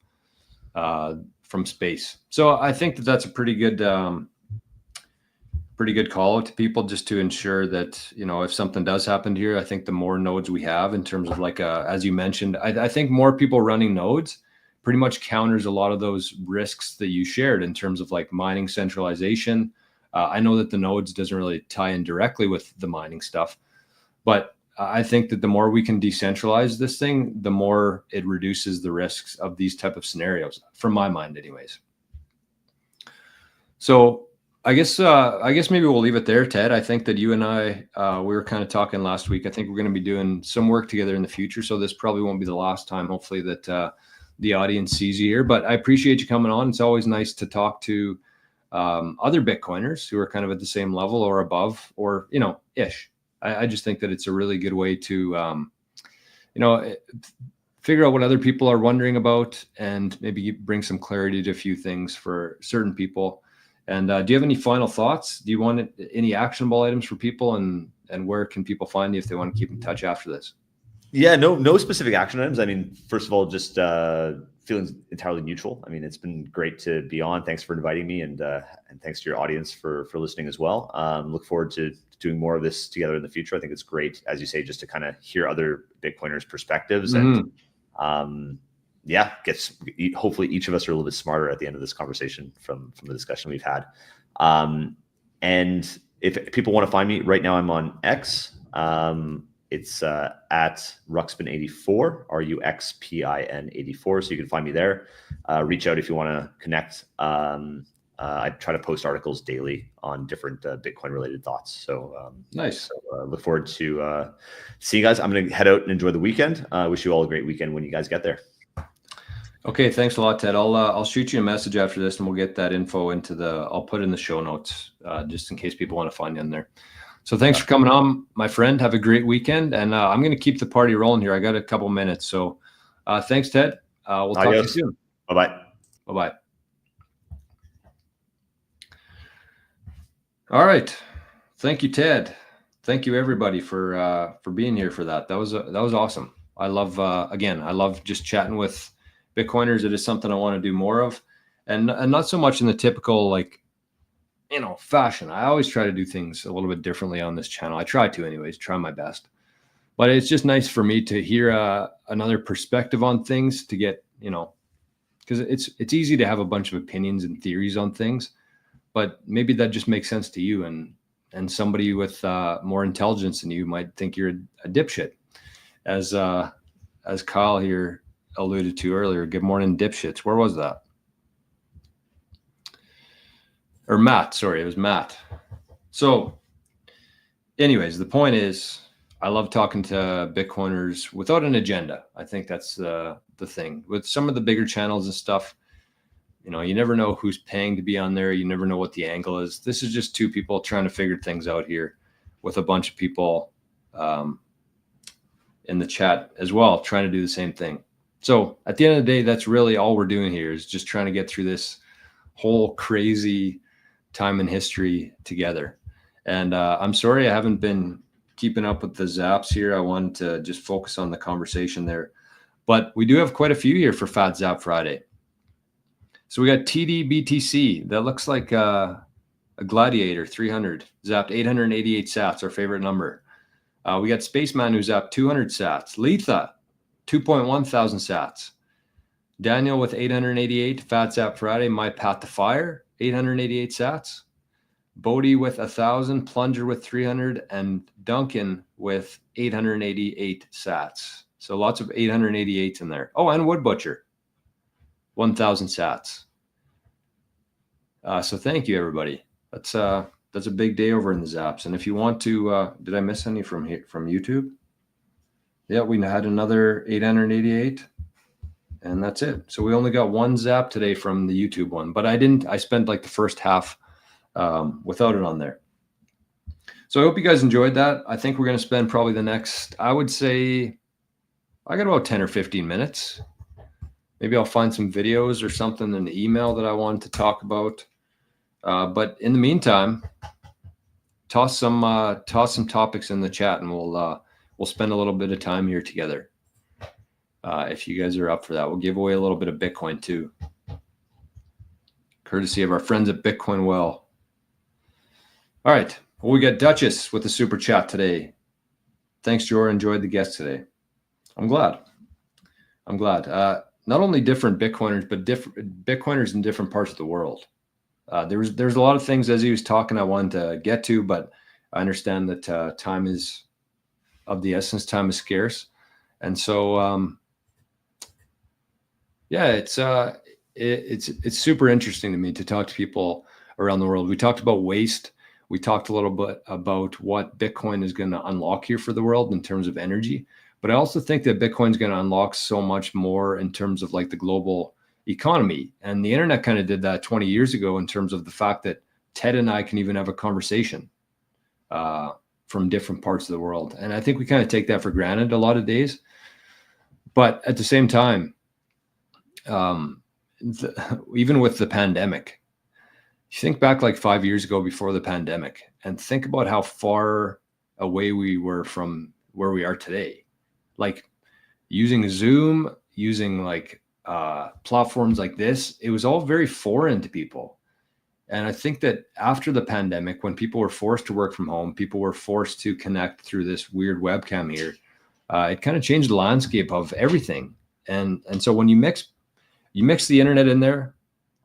space. So I think that's a pretty good call out to people, just to ensure that if something does happen here, I think the more nodes we have in terms of as you mentioned, I think more people running nodes pretty much counters a lot of those risks that you shared in terms of mining centralization. I know that the nodes doesn't really tie in directly with the mining stuff, but I think that the more we can decentralize this thing, the more it reduces the risks of these type of scenarios, from my mind anyways. So I guess maybe we'll leave it there, Ted. I think that you and I, we were kind of talking last week. I think we're going to be doing some work together in the future. So this probably won't be the last time, hopefully, that the audience sees you here. But I appreciate you coming on. It's always nice to talk to other Bitcoiners who are kind of at the same level or above, or, ish. I just think that it's a really good way to, figure out what other people are wondering about and maybe bring some clarity to a few things for certain people. And do you have any final thoughts? Do you want any actionable items for people, and where can people find you if they want to keep in touch after this? Yeah, no specific action items. I mean, first of all, just feeling entirely neutral. I mean, it's been great to be on. Thanks for inviting me, and thanks to your audience for listening as well. Look forward to doing more of this together in the future. I think it's great, as you say, just to kind of hear other Bitcoiners' perspectives and hopefully each of us are a little bit smarter at the end of this conversation from the discussion we've had. And if people want to find me right now, I'm on X. It's at Ruxpin84, RUXPIN 84. So you can find me there. Reach out if you want to connect. I try to post articles daily on different Bitcoin related thoughts. So nice. So, look forward to seeing you guys. I'm going to head out and enjoy the weekend. Wish you all a great weekend when you guys get there. Okay, thanks a lot, Ted. I'll shoot you a message after this, and we'll get that info I'll put in the show notes just in case people want to find you in there. So thanks for coming on, my friend. Have a great weekend, and I'm going to keep the party rolling here. I got a couple minutes, so thanks, Ted. We'll talk to you soon. Bye-bye. Bye-bye. All right. Thank you, Ted. Thank you, everybody, for being here for that. That was awesome. I love just chatting with Bitcoiners. It is something I want to do more of, and not so much in the typical fashion. I always try to do things a little bit differently on this channel. I try to anyways, try my best. But it's just nice for me to hear another perspective on things, to get, because it's easy to have a bunch of opinions and theories on things, but maybe that just makes sense to you, and somebody with more intelligence than you might think you're a dipshit, as Kyle here alluded to earlier. Good morning, dipshits. Where was that? Or Matt, sorry, it was Matt. So anyways, the point is, I love talking to Bitcoiners without an agenda. I think that's the thing. With some of the bigger channels and stuff, you never know who's paying to be on there. You never know what the angle is. This is just two people trying to figure things out here, with a bunch of people in the chat as well, trying to do the same thing. So at the end of the day, that's really all we're doing here, is just trying to get through this whole crazy time in history together. And I'm sorry I haven't been keeping up with the zaps here. I wanted to just focus on the conversation there. But we do have quite a few here for Fat Zap Friday. So we got TDBTC. That looks like a Gladiator 300. Zapped 888 sats, our favorite number. We got Spaceman who zapped 200 sats. Letha, 2.1 thousand sats. Daniel with 888. Fat Zap Friday. My Path to Fire, 888 sats. Bodie with 1,000, Plunger with 300, and Duncan with 888 sats. So lots of 888s in there. Oh, and Wood Butcher, 1,000 sats. So thank you, everybody. That's a big day over in the zaps. And if you want to, did I miss any from YouTube? Yeah, we had another 888, and that's it. So we only got one zap today from the YouTube one, but I spent like the first half without it on there. So I hope you guys enjoyed that. I think we're going to spend probably the next, I would say, I got about 10 or 15 minutes. Maybe I'll find some videos or something in the email that I wanted to talk about. But in the meantime, toss some topics in the chat, and we'll spend a little bit of time here together. If you guys are up for that, we'll give away a little bit of Bitcoin too, courtesy of our friends at Bitcoin Well. All right. Well, we got Duchess with the super chat today. Thanks, Jor. Enjoyed the guest today. I'm glad. Not only different Bitcoiners, but different Bitcoiners in different parts of the world. There's a lot of things as he was talking I wanted to get to, but I understand that time is of the essence. Time is scarce, and so yeah, it's super interesting to me to talk to people around the world. We talked about waste. We talked a little bit about what Bitcoin is going to unlock here for the world in terms of energy. But I also think that Bitcoin is going to unlock so much more in terms of like the global economy. And the internet kind of did that 20 years ago in terms of the fact that Ted and I can even have a conversation from different parts of the world. And I think we kind of take that for granted a lot of days. But at the same time, even with the pandemic, you think back like 5 years ago before the pandemic and think about how far away we were from where we are today. Like using Zoom, using like platforms like this, it was all very foreign to people. And I think that after the pandemic, when people were forced to work from home, people were forced to connect through this weird webcam here, it kind of changed the landscape of everything. And so when you mix the internet in there,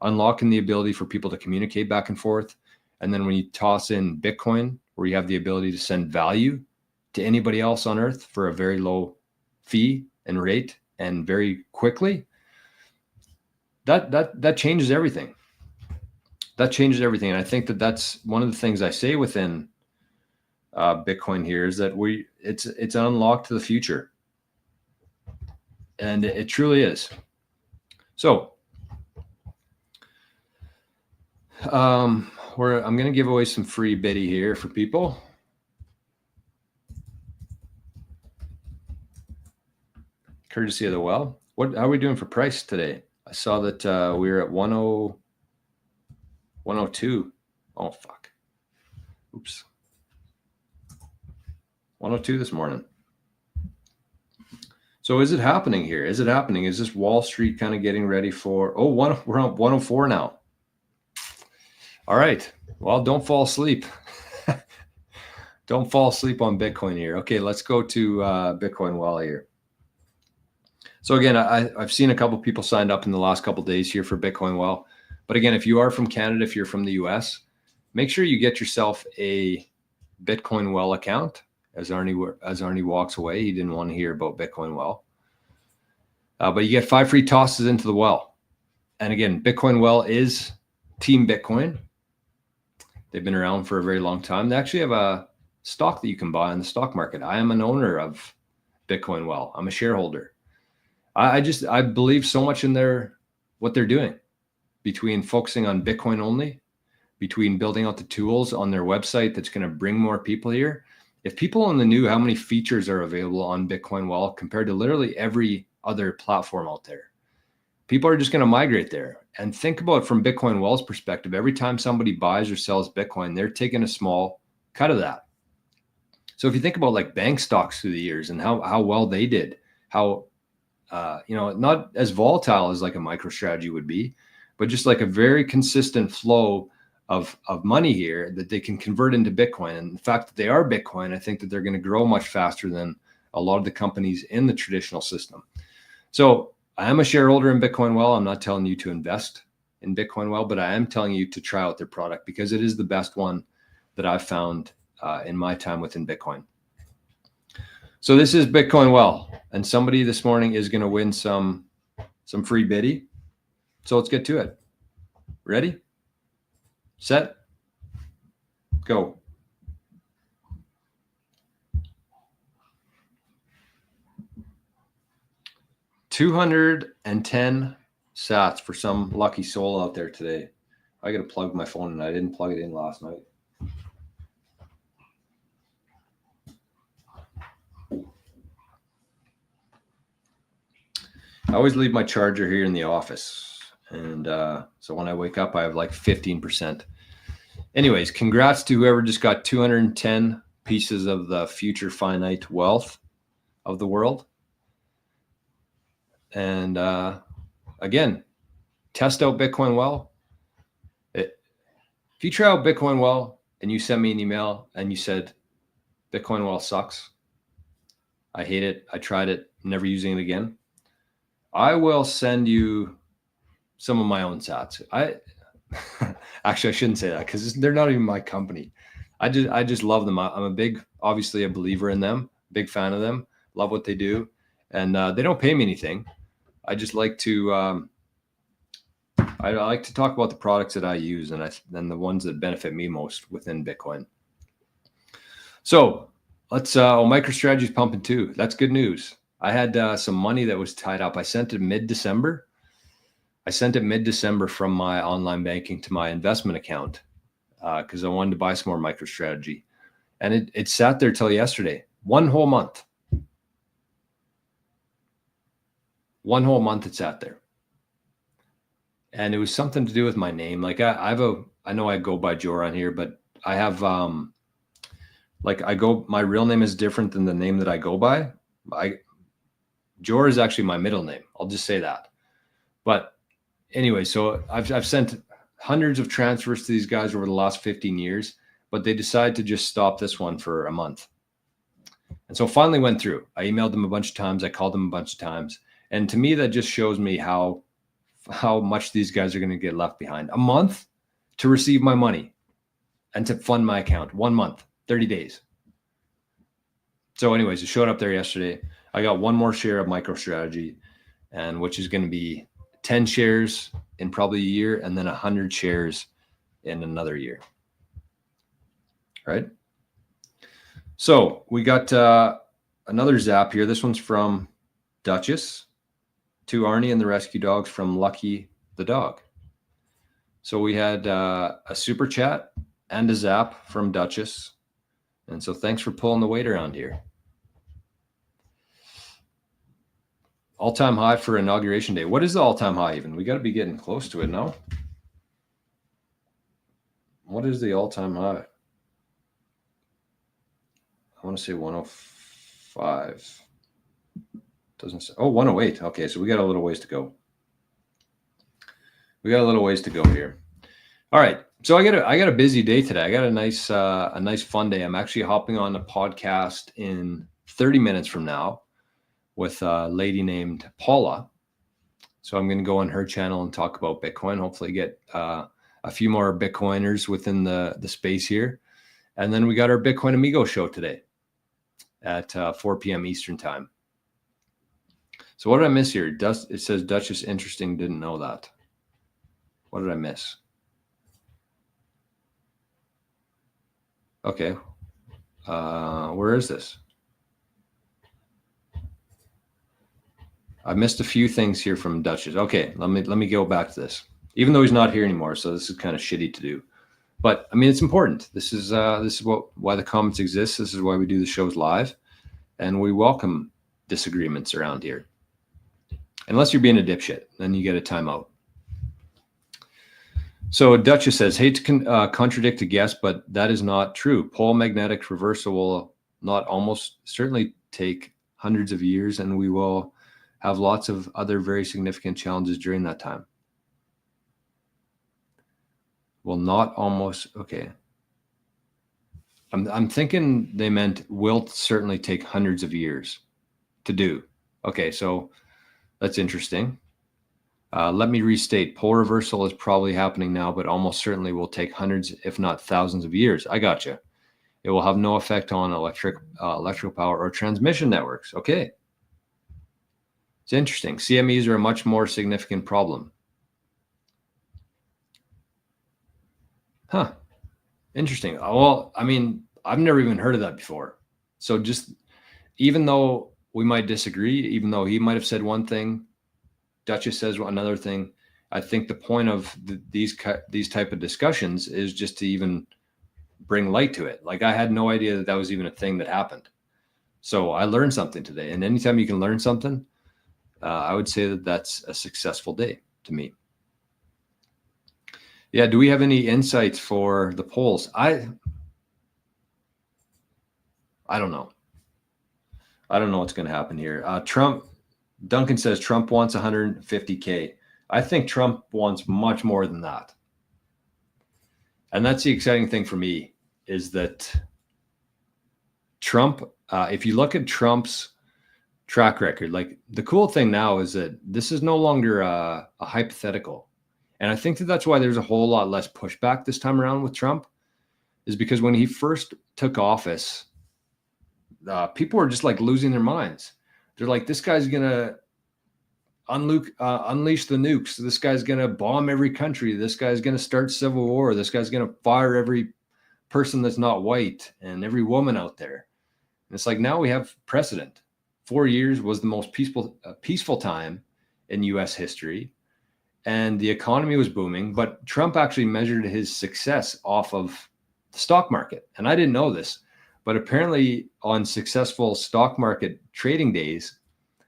unlocking the ability for people to communicate back and forth. And then when you toss in Bitcoin, where you have the ability to send value to anybody else on earth for a very low fee and rate and very quickly, that changes everything. That changes everything. And I think that that's one of the things I say within Bitcoin here is that it's an unlock to the future. And it truly is. So I'm going to give away some free bitty here for people. Courtesy of the well. How are we doing for price today? I saw that we were at 102. Oh, fuck. Oops. 102 this morning. So is it happening here? Is it happening? Is this Wall Street kind of getting ready for, we're on 104 now. All right. Well, don't fall asleep. Don't fall asleep on Bitcoin here. Okay, let's go to Bitcoin Well here. So again, I've seen a couple people signed up in the last couple days here for Bitcoin Well. But again, if you are from Canada, if you're from the US, make sure you get yourself a Bitcoin Well account. As Arnie walks away, he didn't want to hear about Bitcoin Well. But you get 5 free tosses into the well. And again, Bitcoin Well is Team Bitcoin. They've been around for a very long time. They actually have a stock that you can buy on the stock market. I am an owner of Bitcoin Well. I'm a shareholder. I believe so much in what they're doing, between focusing on Bitcoin only, between building out the tools on their website that's going to bring more people here. If people only knew how many features are available on Bitcoin Well compared to literally every other platform out there, people are just going to migrate there. And think about it from Bitcoin Well's perspective. Every time somebody buys or sells Bitcoin, they're taking a small cut of that. So if you think about like bank stocks through the years and how well they did, how not as volatile as like a MicroStrategy would be, but just like a very consistent flow of money here that they can convert into Bitcoin. And the fact that they are Bitcoin, I think that they're going to grow much faster than a lot of the companies in the traditional system. So I am a shareholder in Bitcoin Well. I'm not telling you to invest in Bitcoin Well, but I am telling you to try out their product because it is the best one that I've found in my time within Bitcoin. So this is Bitcoin Well, and somebody this morning is going to win some free biddy. So let's get to it. Ready, set, go. $210 sats for some lucky soul out there today. I got to plug my phone and I didn't plug it in last night. I always leave my charger here in the office. And so when I wake up, I have like 15%. Anyways, congrats to whoever just got 210 pieces of the future finite wealth of the world. And again, test out Bitcoin Well. If you try out Bitcoin Well and you send me an email and you said, Bitcoin Well sucks, I hate it, I tried it, never using it again, I will send you some of my own sats. Actually, I shouldn't say that because they're not even my company. I just love them. I'm obviously a believer in them, big fan of them, love what they do. And they don't pay me anything. I just like to, I like to talk about the products that I use and the ones that benefit me most within Bitcoin. So let's, MicroStrategy's pumping too. That's good news. I had some money that was tied up. I sent it mid-December. From my online banking to my investment account because I wanted to buy some more MicroStrategy. And it sat there till yesterday, one whole month. One whole month it sat there. And it was something to do with my name. Like I know I go by Jor on here, but I have my real name is different than the name that I go by. Jor is actually my middle name. I'll just say that. But anyway, so I've sent hundreds of transfers to these guys over the last 15 years, but they decided to just stop this one for a month. And so finally went through. I emailed them a bunch of times. I called them a bunch of times. And to me, that just shows me how much these guys are going to get left behind. A month to receive my money and to fund my account. 1 month, 30 days. So anyways, it showed up there yesterday. I got one more share of MicroStrategy, and which is going to be 10 shares in probably a year and then 100 shares in another year. Right? So we got another zap here. This one's from Duchess to Arnie and the rescue dogs from Lucky the dog. So we had a super chat and a zap from Duchess. And so thanks for pulling the weight around here. All-time high for inauguration day. What is the all-time high even? We got to be getting close to it now. What is the all-time high? I want to say 105. Doesn't say. Oh, 108. Okay, so we got a little ways to go. We got a little ways to go here. All right. So I got a busy day today. I got a nice fun day. I'm actually hopping on a podcast in 30 minutes from now with a lady named Paula. So I'm going to go on her channel and talk about Bitcoin. Hopefully get a few more Bitcoiners within the space here. And then we got our Bitcoin Amigo show today at 4 p.m. Eastern time. So what did I miss here? It says Duchess interesting. Didn't know that. What did I miss? Okay. Where is this? I missed a few things here from Duchess. Okay, let me go back to this. Even though he's not here anymore, so this is kind of shitty to do. But I mean, it's important. This is why the comments exist. This is why we do the shows live, and we welcome disagreements around here. Unless you're being a dipshit, then you get a timeout. So Duchess says, hate to contradict a guest, but that is not true. Pole magnetic reversal will not almost certainly take hundreds of years, and we will have lots of other very significant challenges during that time. Will not almost, okay. I'm thinking they meant will certainly take hundreds of years to do. Okay, so that's interesting. Let me restate. Pole reversal is probably happening now, but almost certainly will take hundreds, if not thousands of years. I gotcha. It will have no effect on electrical power or transmission networks. Okay. It's interesting. CMEs are a much more significant problem. Huh. Interesting. Well, I mean, I've never even heard of that before. So just, even though we might disagree, even though he might have said one thing, Duchess says another thing, I think the point of these type of discussions is just to even bring light to it. Like, I had no idea that was even a thing that happened. So I learned something today. And anytime you can learn something, I would say that that's a successful day to me. Yeah. Do we have any insights for the polls? I don't know. I don't know what's going to happen here. Duncan says Trump wants 150K. I think Trump wants much more than that. And that's the exciting thing for me, is that Trump, if you look at Trump's track record, like, the cool thing now is that this is no longer a hypothetical. And I think that's why there's a whole lot less pushback this time around with Trump, is because when he first took office, people were just like losing their minds. They're like, this guy's going to unleash the nukes. This guy's going to bomb every country. This guy's going to start civil war. This guy's going to fire every person that's not white and every woman out there. And it's like, now we have precedent. 4 years was the most peaceful time in U.S. history, and the economy was booming. But Trump actually measured his success off of the stock market. And I didn't know this, but apparently on successful stock market trading days,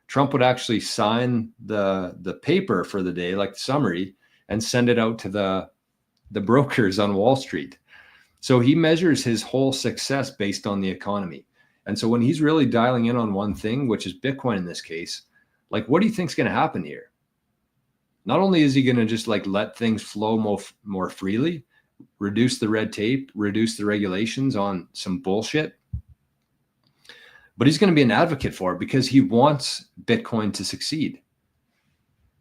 Trump would actually sign the paper for the day, like the summary, and send it out to the brokers on Wall Street. So he measures his whole success based on the economy. And so when he's really dialing in on one thing, which is Bitcoin in this case, like, what do you think is going to happen here? Not only is he going to just like let things flow more freely, reduce the red tape, reduce the regulations on some bullshit, but he's going to be an advocate for it because he wants Bitcoin to succeed.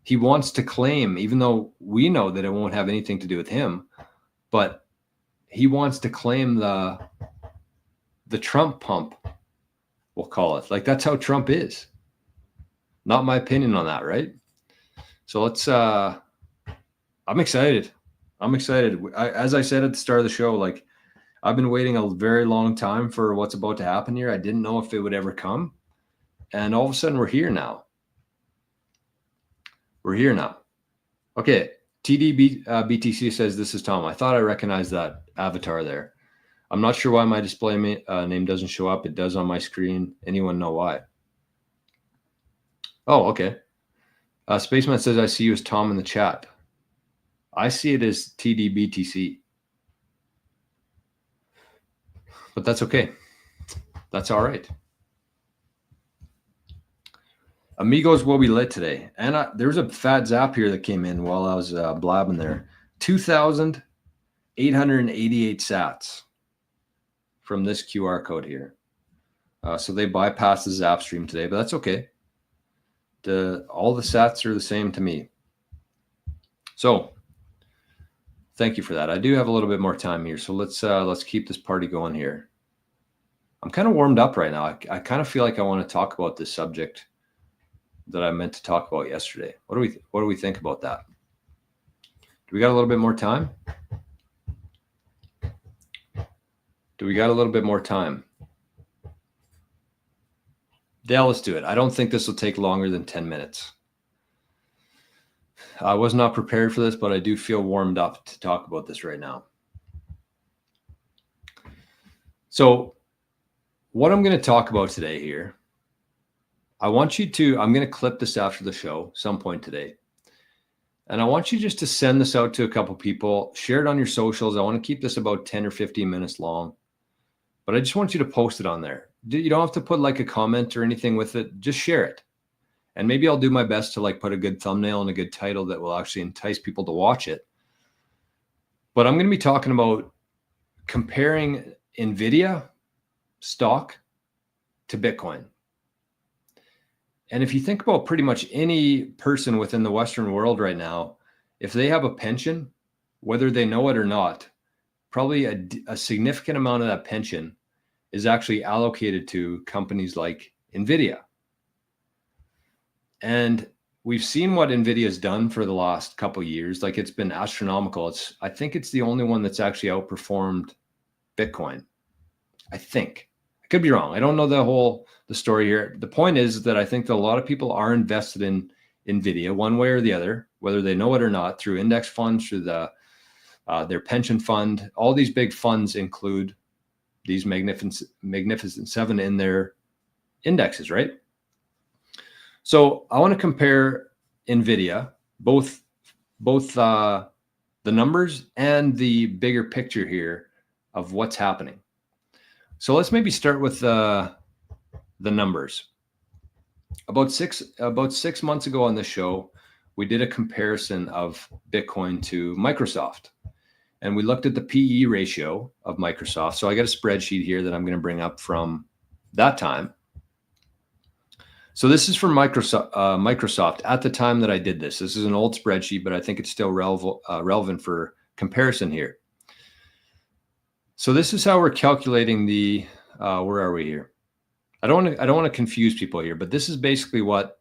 He wants to claim, even though we know that it won't have anything to do with him, but he wants to claim the Trump pump, we'll call it. Like, that's how Trump is. Not my opinion on that, right? So let's, I'm excited. As I said at the start of the show, like, I've been waiting a very long time for what's about to happen here. I didn't know if it would ever come. And all of a sudden we're here now. Okay. BTC says, this is Tom. I thought I recognized that avatar there. I'm not sure why my display name doesn't show up. It does on my screen. Anyone know why? Oh, okay. Spaceman says, I see you as Tom in the chat. I see it as TDBTC. But that's okay. That's all right. Amigos will be lit today. And there's a fat zap here that came in while I was blabbing there. 2,000 888 sats from this QR code here. So they bypassed the Zap stream today, but that's okay. All the sats are the same to me. So thank you for that. I do have a little bit more time here, so let's keep this party going here. I'm kind of warmed up right now. I kind of feel like I want to talk about this subject that I meant to talk about yesterday. What do we think about that? Do we got a little bit more time? Do we got a little bit more time? Dale, let's do it. I don't think this will take longer than 10 minutes. I was not prepared for this, but I do feel warmed up to talk about this right now. So what I'm going to talk about today here, I'm going to clip this after the show some point today. And I want you just to send this out to a couple people, share it on your socials. I want to keep this about 10 or 15 minutes long, but I just want you to post it on there. You don't have to put like a comment or anything with it. Just share it. And maybe I'll do my best to like put a good thumbnail and a good title that will actually entice people to watch it. But I'm going to be talking about comparing Nvidia stock to Bitcoin. And if you think about pretty much any person within the Western world right now, if they have a pension, whether they know it or not, probably a significant amount of that pension is actually allocated to companies like Nvidia. And we've seen what Nvidia has done for the last couple of years. Like, it's been astronomical. I think it's the only one that's actually outperformed Bitcoin. I think. I could be wrong. I don't know the story here. The point is that I think that a lot of people are invested in Nvidia one way or the other, whether they know it or not, through index funds, through their pension fund. All these big funds include these magnificent seven in their indexes, right? So I want to compare Nvidia, both the numbers and the bigger picture here of what's happening. So let's maybe start with the numbers. About six months ago on this show, we did a comparison of Bitcoin to Microsoft, and we looked at the PE ratio of Microsoft. So I got a spreadsheet here that I'm going to bring up from that time. So this is from Microsoft at the time that I did this. This is an old spreadsheet, but I think it's still relevant for comparison here. So this is how we're calculating the, where are we here? I don't want to confuse people here, but this is basically what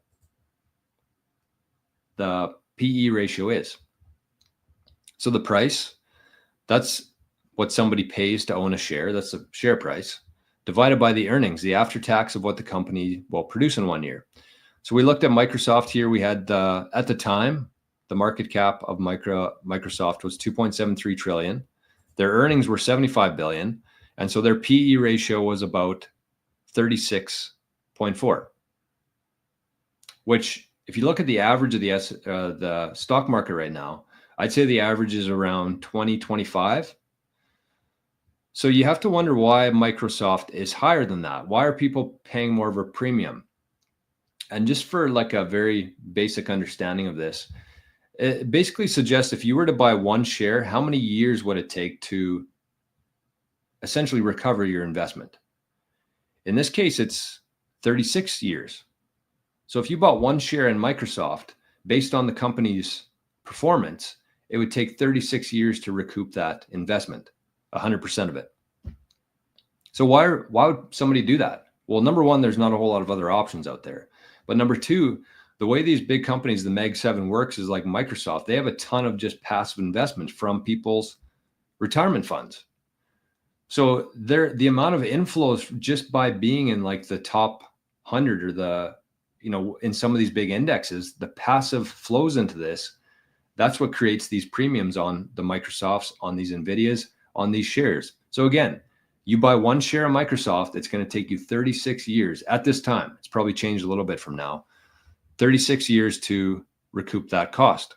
the PE ratio is. So the price, that's what somebody pays to own a share. That's the share price, divided by the earnings, the after tax of what the company will produce in 1 year. So we looked at Microsoft here. We had, at the time, the market cap of Microsoft was 2.73 trillion. Their earnings were 75 billion. And so their PE ratio was about 36.4, which if you look at the average of the stock market right now, I'd say the average is around 20, 25. So you have to wonder why Microsoft is higher than that. Why are people paying more of a premium? And just for like a very basic understanding of this, it basically suggests if you were to buy one share, how many years would it take to essentially recover your investment? In this case, it's 36 years. So if you bought one share in Microsoft, based on the company's performance, it would take 36 years to recoup that investment, 100% of it. So why would somebody do that? Well, number one, there's not a whole lot of other options out there. But number two, the way these big companies, the Mag 7 works is like Microsoft. They have a ton of just passive investments from people's retirement funds. So the amount of inflows just by being in like the top 100 or in some of these big indexes, the passive flows into this. That's what creates these premiums on the Microsofts, on these Nvidias, on these shares. So again, you buy one share of Microsoft, it's going to take you 36 years at this time. It's probably changed a little bit from now. 36 years to recoup that cost.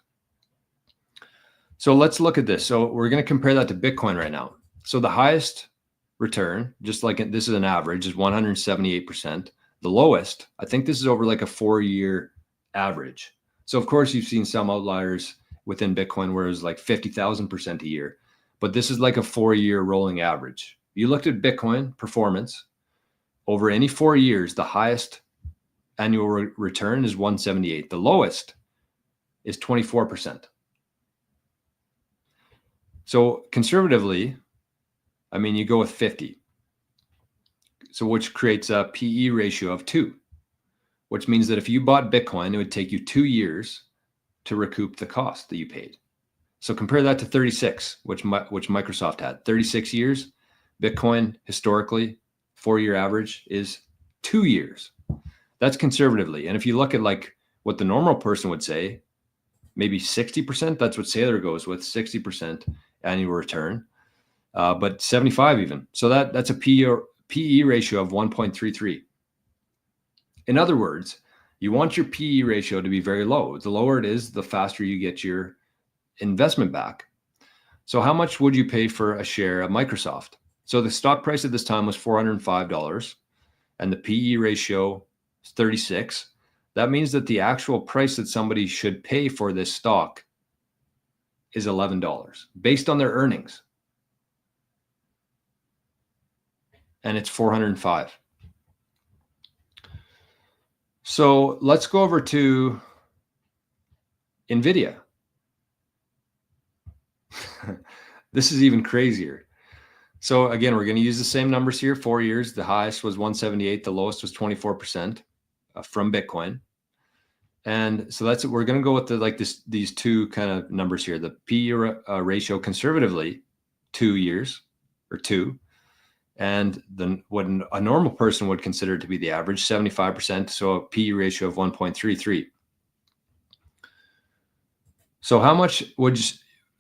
So let's look at this. So we're going to compare that to Bitcoin right now. So the highest return, just like this is an average, is 178%. The lowest, I think this is over like a 4-year average. So of course you've seen some outliers within Bitcoin where it's like 50,000% a year. but this is like a 4-year rolling average. You looked at Bitcoin performance over any 4 years, the highest annual return is 178. The lowest is 24%. So conservatively, I mean, you go with 50. So which creates a PE ratio of 2, which means that if you bought Bitcoin, it would take you 2 years to recoup the cost that you paid. So compare that to 36, which Microsoft had. 36 years. Bitcoin historically, 4-year average is 2 years. That's conservatively. And if you look at like what the normal person would say, maybe 60%, that's what Saylor goes with, 60% annual return, but 75 even. So that's a PE ratio of 1.33. In other words, you want your PE ratio to be very low. The lower it is, the faster you get your investment back. So how much would you pay for a share of Microsoft? So the stock price at this time was $405 and the PE ratio is 36. That means that the actual price that somebody should pay for this stock is $11 based on their earnings. And it's 405. So let's go over to Nvidia. This is even crazier. So again, we're going to use the same numbers here. 4 years, the highest was 178, the lowest was 24% from Bitcoin. And so that's it. We're going to go with these two kind of numbers here. The PE ratio conservatively, 2 years or 2. And then what a normal person would consider to be the average, 75%. So a PE ratio of 1.33. So how much would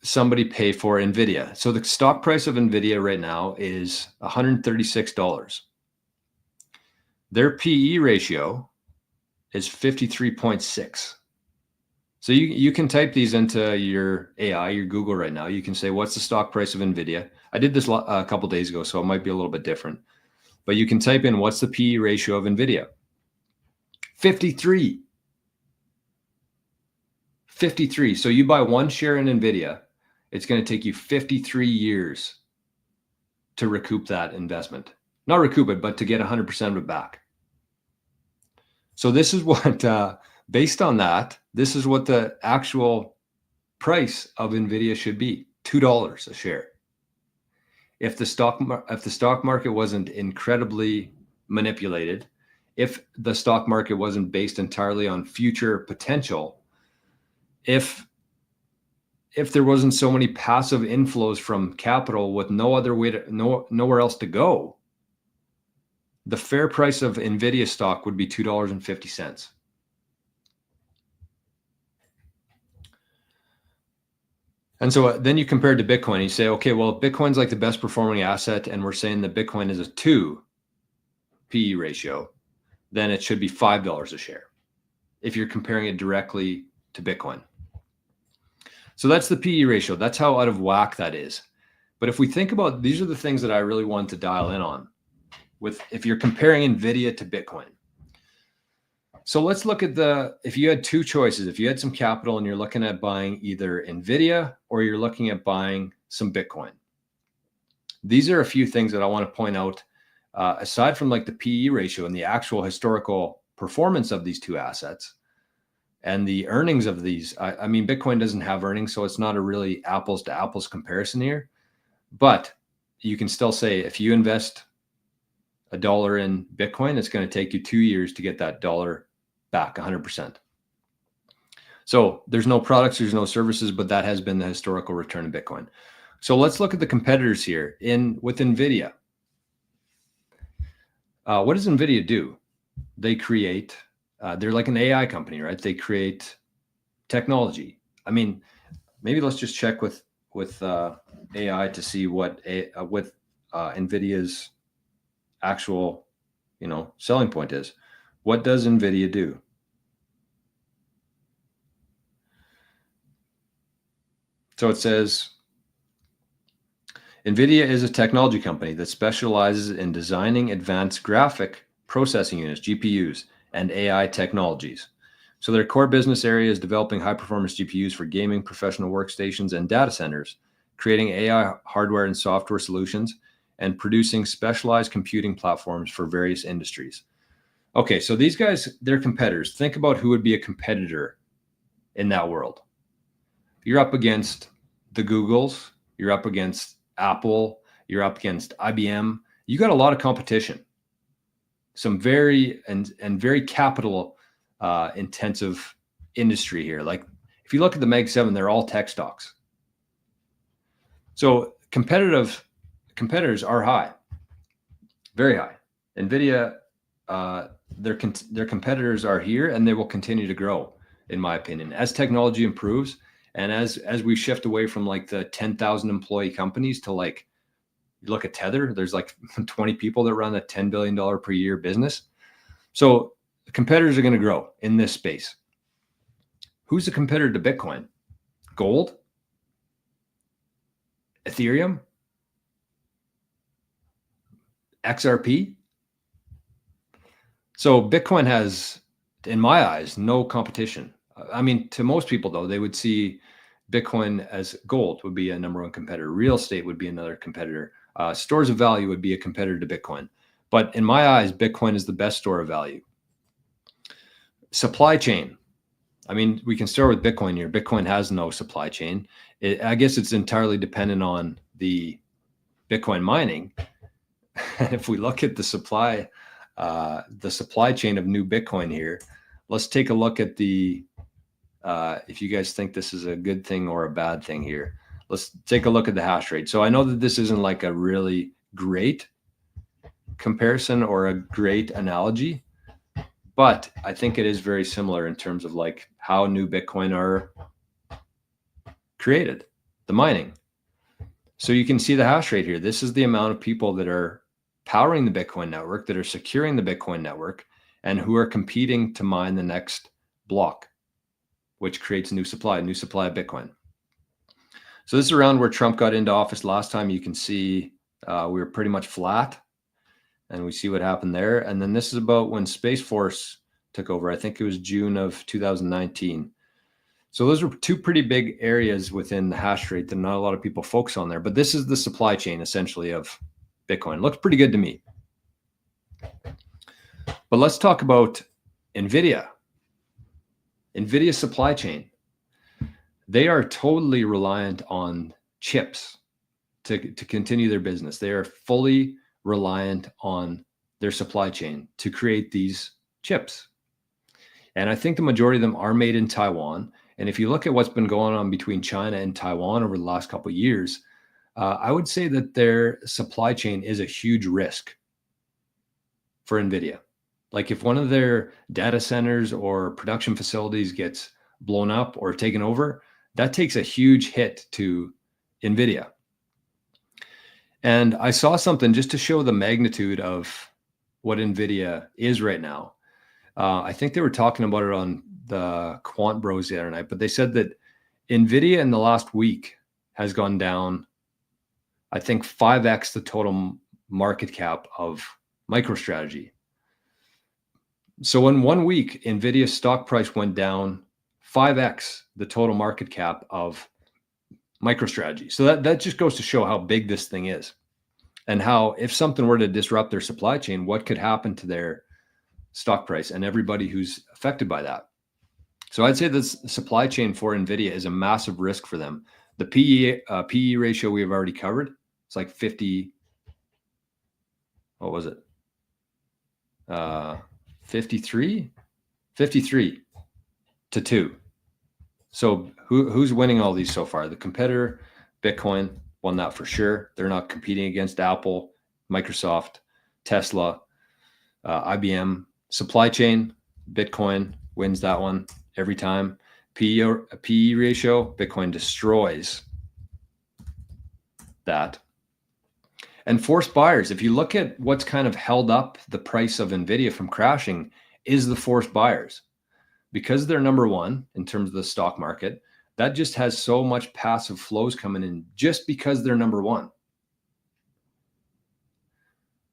somebody pay for Nvidia? So the stock price of Nvidia right now is $136. Their PE ratio is 53.6. So you can type these into your AI, your Google right now. You can say, what's the stock price of Nvidia? I did this a couple days ago, so it might be a little bit different. But you can type in, what's the PE ratio of Nvidia? 53. 53. So you buy one share in Nvidia, it's going to take you 53 years to recoup that investment. Not recoup it, but to get 100% of it back. So this is what, based on that, this is what the actual price of Nvidia should be, $2 a share. If the stock market wasn't incredibly manipulated, if the stock market wasn't based entirely on future potential, if there wasn't so many passive inflows from capital with no other way to nowhere else to go, the fair price of Nvidia stock would be $2.50. And so then you compare it to Bitcoin. You say, okay, well, Bitcoin's like the best performing asset, and we're saying that Bitcoin is a 2 PE ratio, then it should be $5 a share if you're comparing it directly to Bitcoin. So that's the PE ratio. That's how out of whack that is. But if we think about, these are the things that I really want to dial in on if you're comparing Nvidia to Bitcoin. So let's look at if you had two choices, if you had some capital and you're looking at buying either Nvidia or you're looking at buying some Bitcoin. These are a few things that I want to point out, aside from like the PE ratio and the actual historical performance of these two assets and the earnings of these. I mean, Bitcoin doesn't have earnings, so it's not a really apples to apples comparison here, but you can still say if you invest $1 in Bitcoin, it's going to take you 2 years to get that dollar back 100%. So there's no products, there's no services, but that has been the historical return of Bitcoin. So let's look at the competitors here with Nvidia. What does Nvidia do? They create, they're like an AI company, right? They create technology. I mean, maybe let's just check with AI to see what Nvidia's actual, selling point is. What does Nvidia do? So it says, Nvidia is a technology company that specializes in designing advanced graphic processing units, GPUs, and AI technologies. So their core business area is developing high-performance GPUs for gaming, professional workstations, and data centers, creating AI hardware and software solutions, and producing specialized computing platforms for various industries. Okay, so these guys, they're competitors. Think about who would be a competitor in that world. You're up against the Googles, you're up against Apple, you're up against IBM. You got a lot of competition. Some very very capital intensive industry here. Like if you look at the Mag 7, they're all tech stocks. So competitors are high, very high. Nvidia, their competitors are here, and they will continue to grow, in my opinion, as technology improves, and as we shift away from like the 10,000 employee companies to like, you look at Tether, there's like 20 people that run a $10 billion per year business. So the competitors are going to grow in this space. Who's the competitor to Bitcoin? Gold? Ethereum? XRP? So Bitcoin has, in my eyes, no competition. I mean, to most people though, they would see Bitcoin as gold would be a number one competitor. Real estate would be another competitor. Stores of value would be a competitor to Bitcoin. But in my eyes, Bitcoin is the best store of value. Supply chain. I mean, we can start with Bitcoin here. Bitcoin has no supply chain. I guess it's entirely dependent on the Bitcoin mining. And if we look at the supply chain of new Bitcoin here, let's take a look at the, if you guys think this is a good thing or a bad thing here, let's take a look at the hash rate. So I know that this isn't like a really great comparison or a great analogy, but I think it is very similar in terms of like how new Bitcoin are created, the mining. So you can see the hash rate here. This is the amount of people that are powering the Bitcoin network, that are securing the Bitcoin network, and who are competing to mine the next block, which creates new supply of Bitcoin. So this is around where Trump got into office last time. You can see we were pretty much flat, and we see what happened there. And then this is about when Space Force took over. I think it was June of 2019. So those are two pretty big areas within the hash rate that not a lot of people focus on there. But this is the supply chain essentially of Bitcoin. Looks pretty good to me. But let's talk about Nvidia. Nvidia supply chain. They are totally reliant on chips to continue their business. They are fully reliant on their supply chain to create these chips. And I think the majority of them are made in Taiwan. And if you look at what's been going on between China and Taiwan over the last couple of years, I would say that their supply chain is a huge risk for Nvidia. Like if one of their data centers or production facilities gets blown up or taken over, that takes a huge hit to Nvidia. And I saw something just to show the magnitude of what Nvidia is right now. I think they were talking about it on the Quant Bros the other night, but they said that Nvidia in the last week has gone down, I think 5x the total market cap of MicroStrategy. So in 1 week, Nvidia's stock price went down 5x the total market cap of MicroStrategy. So that just goes to show how big this thing is, and how if something were to disrupt their supply chain, what could happen to their stock price and everybody who's affected by that. So I'd say this supply chain for Nvidia is a massive risk for them. The PE ratio we have already covered. It's like 50. What was it? 53 to 2. So who's winning all these so far? The competitor, Bitcoin, won that for sure. They're not competing against Apple, Microsoft, Tesla, IBM. Supply chain, Bitcoin wins that one every time. PE ratio, Bitcoin destroys that. And forced buyers, if you look at what's kind of held up the price of Nvidia from crashing, is the forced buyers. Because they're number one in terms of the stock market, that just has so much passive flows coming in just because they're number one.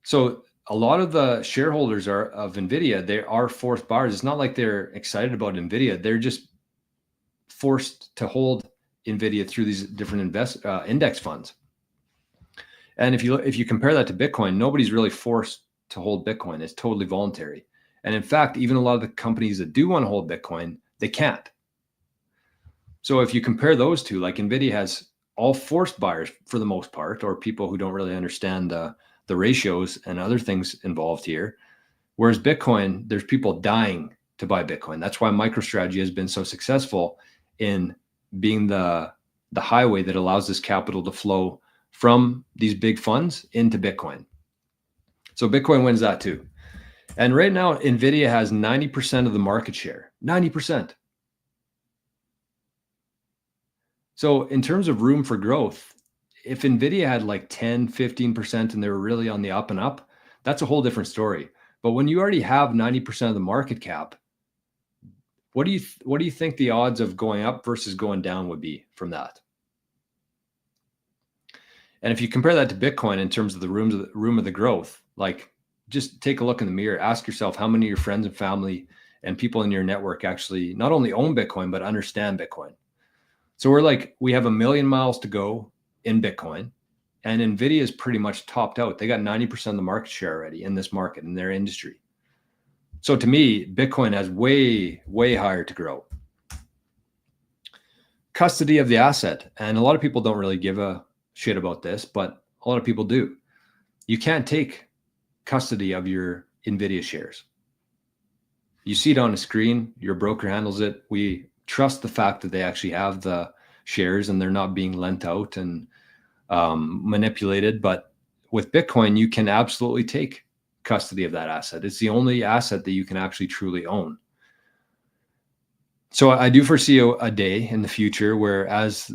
So a lot of the shareholders of Nvidia, they are forced buyers. It's not like they're excited about Nvidia. They're just forced to hold Nvidia through these different index funds. And if you compare that to Bitcoin, nobody's really forced to hold Bitcoin. It's totally voluntary. And in fact, even a lot of the companies that do want to hold Bitcoin, they can't. So if you compare those two, like Nvidia has all forced buyers for the most part, or people who don't really understand the ratios and other things involved here. Whereas Bitcoin, there's people dying to buy Bitcoin. That's why MicroStrategy has been so successful in being the highway that allows this capital to flow from these big funds into Bitcoin. So Bitcoin wins that too. And right now, Nvidia has 90% of the market share, 90%. So in terms of room for growth, if Nvidia had like 10, 15% and they were really on the up and up, that's a whole different story. But when you already have 90% of the market cap, what do you think the odds of going up versus going down would be from that? And if you compare that to Bitcoin in terms of the room of the growth, like just take a look in the mirror, ask yourself how many of your friends and family and people in your network actually not only own Bitcoin, but understand Bitcoin. So we have 1 million miles to go in Bitcoin, and Nvidia is pretty much topped out. They got 90% of the market share already in this market, in their industry. So to me, Bitcoin has way, way higher to grow. Custody of the asset. And a lot of people don't really give a shit about this, but a lot of people do. You can't take custody of your Nvidia shares. You see it on a screen, your broker handles it. We trust the fact that they actually have the shares and they're not being lent out and manipulated. But with Bitcoin, you can absolutely take custody of that asset. It's the only asset that you can actually truly own. So I do foresee a day in the future where as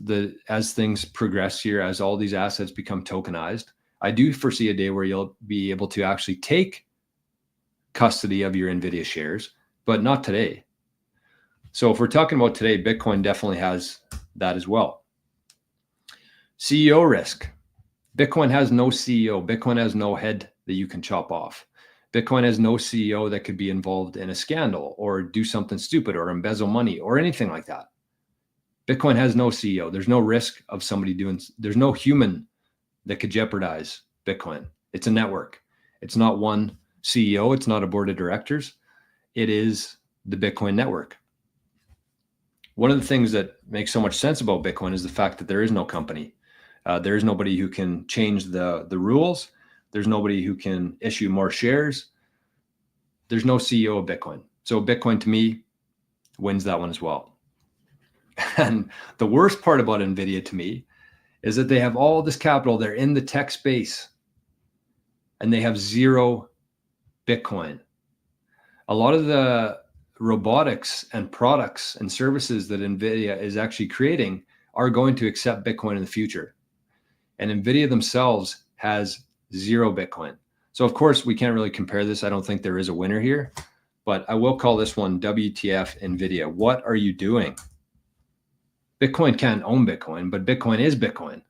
things progress here, as all these assets become tokenized, I do foresee a day where you'll be able to actually take custody of your Nvidia shares, but not today. So if we're talking about today, Bitcoin definitely has that as well. CEO risk. Bitcoin has no CEO. Bitcoin has no head that you can chop off. Bitcoin has no CEO that could be involved in a scandal or do something stupid or embezzle money or anything like that. Bitcoin has no CEO. There's no risk of there's no human that could jeopardize Bitcoin. It's a network. It's not one CEO. It's not a board of directors. It is the Bitcoin network. One of the things that makes so much sense about Bitcoin is the fact that there is no company. There is nobody who can change the rules. There's nobody who can issue more shares. There's no CEO of Bitcoin. So Bitcoin, to me, wins that one as well. And the worst part about Nvidia, to me, is that they have all this capital. They're in the tech space, and they have zero Bitcoin. A lot of the robotics and products and services that Nvidia is actually creating are going to accept Bitcoin in the future. And Nvidia themselves has zero Bitcoin. So of course we can't really compare this. I don't think there is a winner here, but I will call this one WTF Nvidia. What are you doing? Bitcoin can't own Bitcoin, but Bitcoin is Bitcoin.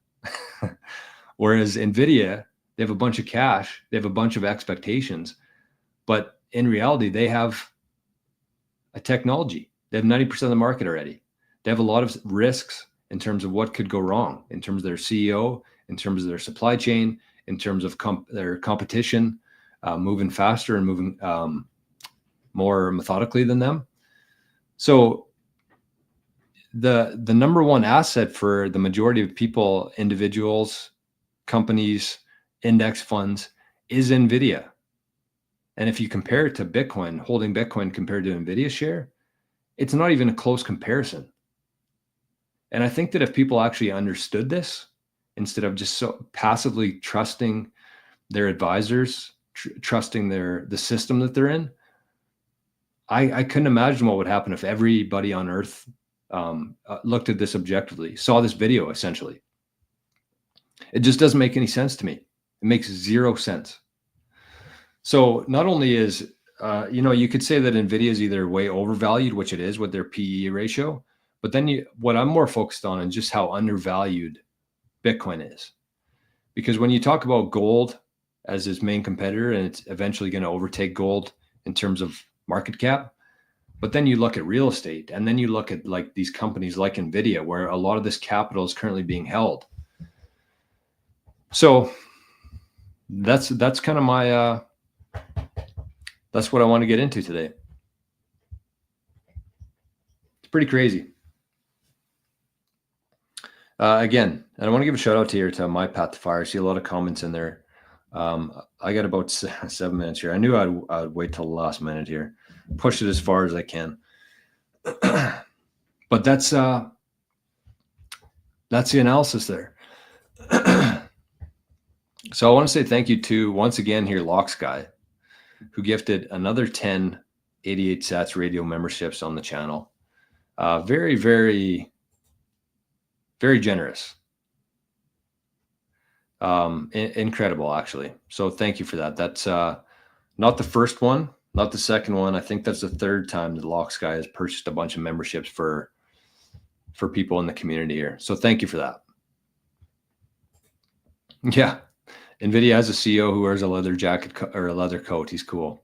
Whereas Nvidia, they have a bunch of cash, they have a bunch of expectations, but in reality, they have a technology. They have 90% of the market already. They have a lot of risks in terms of what could go wrong, in terms of their CEO, in terms of their supply chain, in terms of their competition, moving faster and moving more methodically than them. So the number one asset for the majority of people, individuals, companies, index funds, is Nvidia. And if you compare it to Bitcoin, holding Bitcoin compared to Nvidia share, it's not even a close comparison. And I think that if people actually understood this, instead of just so passively trusting their advisors, trusting the system that they're in, I couldn't imagine what would happen if everybody on Earth looked at this objectively, saw this video essentially. It just doesn't make any sense to me. It makes zero sense. So not only is, you could say that Nvidia is either way overvalued, which it is with their PE ratio, but then what I'm more focused on is just how undervalued Bitcoin is. Because when you talk about gold as its main competitor, and it's eventually going to overtake gold in terms of market cap, But then you look at real estate, and then you look at like these companies like Nvidia, where a lot of this capital is currently being held. So that's kind of my that's what I want to get into today. It's pretty crazy. Again, and I want to give a shout out here to My Path to Fire. I see a lot of comments in there. I got about 7 minutes here. I knew I'd wait till the last minute here, push it as far as I can. But that's the analysis there. So I want to say thank you to, once again here, Locks Guy, who gifted another 10 88 Sats radio memberships on the channel. Very, very, very generous. Incredible, actually. So thank you for that. That's not the first one, not the second one. I think that's the third time the Locks Guy has purchased a bunch of memberships for people in the community here. So thank you for that. Yeah. Nvidia has a CEO who wears a leather jacket or a leather coat. He's cool.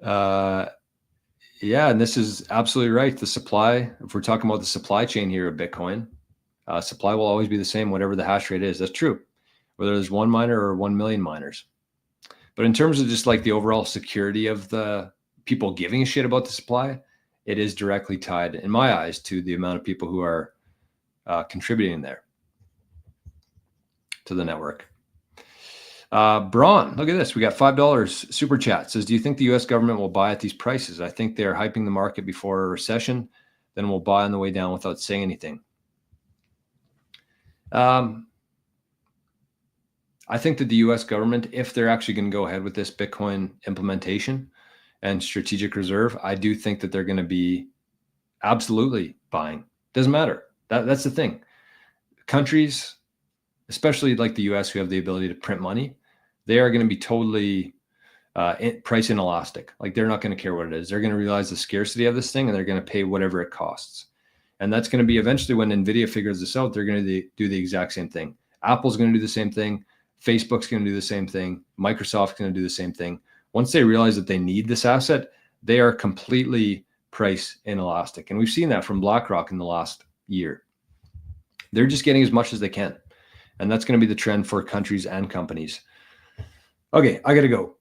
Yeah, and this is absolutely right. The supply, if we're talking about the supply chain here of Bitcoin, supply will always be the same, whatever the hash rate is. That's true, whether there's 1 miner or 1 million miners. But in terms of just like the overall security of the people giving a shit about the supply, it is directly tied, in my eyes, to the amount of people who are contributing there to the network. Braun, look at this. We got $5 super chat. Says, do you think the US government will buy at these prices? I think they're hyping the market before a recession, then we'll buy on the way down without saying anything. I think that the US government, if they're actually going to go ahead with this Bitcoin implementation and strategic reserve, I do think that they're going to be absolutely buying. Doesn't matter. That's the thing. Countries, especially like the US, who have the ability to print money, they are going to be totally price inelastic. Like, they're not going to care what it is. They're going to realize the scarcity of this thing, and they're going to pay whatever it costs. And that's going to be eventually, when Nvidia figures this out, they're going to do the exact same thing. Apple's going to do the same thing. Facebook's going to do the same thing. Microsoft's going to do the same thing. Once they realize that they need this asset, they are completely price inelastic. And we've seen that from BlackRock in the last year. They're just getting as much as they can. And that's going to be the trend for countries and companies. Okay, I got to go.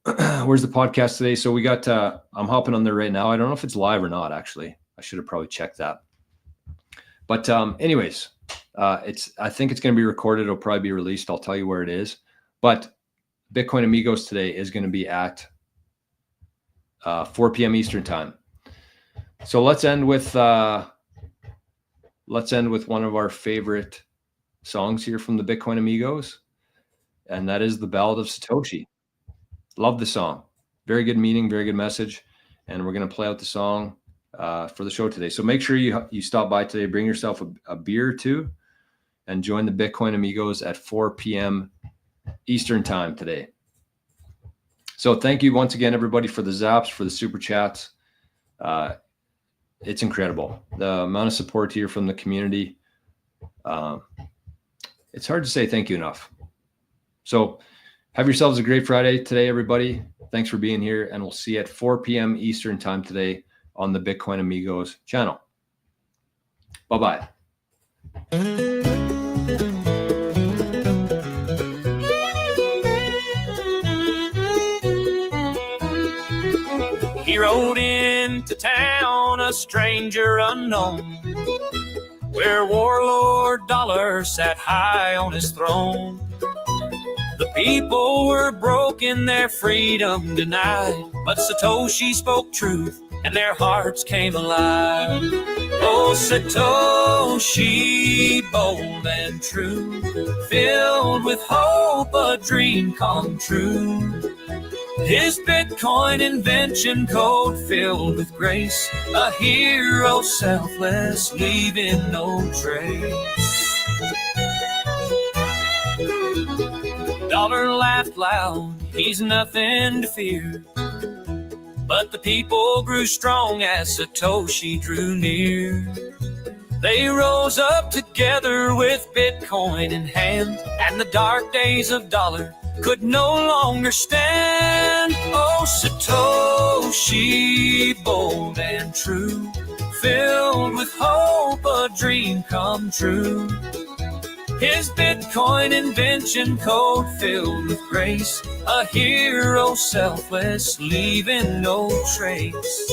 Where's the podcast today? So we got, I'm hopping on there right now. I don't know if it's live or not, actually. I should have probably checked that. But anyways, I think it's going to be recorded. It'll probably be released. I'll tell you where it is. But Bitcoin Amigos today is going to be at 4 p.m. Eastern time. So let's end with one of our favorite songs here from the Bitcoin Amigos, and that is the Ballad of Satoshi. Love the song. Very good meaning, very good message, and we're going to play out the song for the show today. So make sure you stop by today, bring yourself a beer or two, and join the Bitcoin Amigos at 4 p.m. Eastern time today. So thank you once again, everybody, for the zaps, for the super chats. It's incredible, the amount of support here from the community. It's hard to say thank you enough. So have yourselves a great Friday today, everybody. Thanks for being here, and we'll see you at 4 p.m. Eastern time today on the Bitcoin Amigos channel. Bye-bye. He rode into town, a stranger unknown, where warlord Dollar sat high on his throne. The people were broken, their freedom denied, but Satoshi spoke truth and their hearts came alive. Oh, Satoshi, bold and true, filled with hope, a dream come true. His Bitcoin invention code filled with grace, a hero selfless, leaving no trace. Dollar laughed loud, he's nothing to fear. But the people grew strong as Satoshi drew near. They rose up together with Bitcoin in hand, and the dark days of Dollar could no longer stand. Oh, Satoshi, bold and true, filled with hope, a dream come true. His Bitcoin invention code filled with grace, a hero selfless, leaving no trace.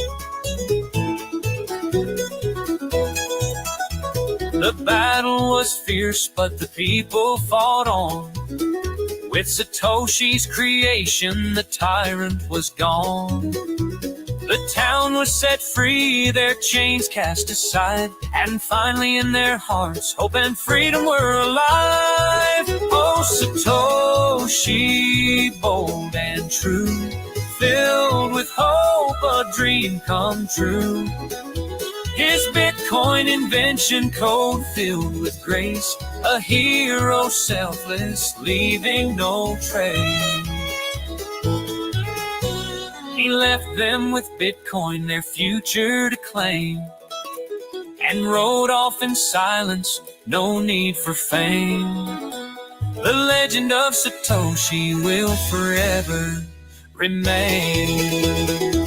The battle was fierce, but the people fought on. With Satoshi's creation, the tyrant was gone. The town was set free, their chains cast aside, and finally in their hearts, hope and freedom were alive. Oh, Satoshi, bold and true, filled with hope, a dream come true. His Bitcoin invention code filled with grace, a hero selfless, leaving no trace. He left them with Bitcoin, their future to claim, and rode off in silence, no need for fame. The legend of Satoshi will forever remain.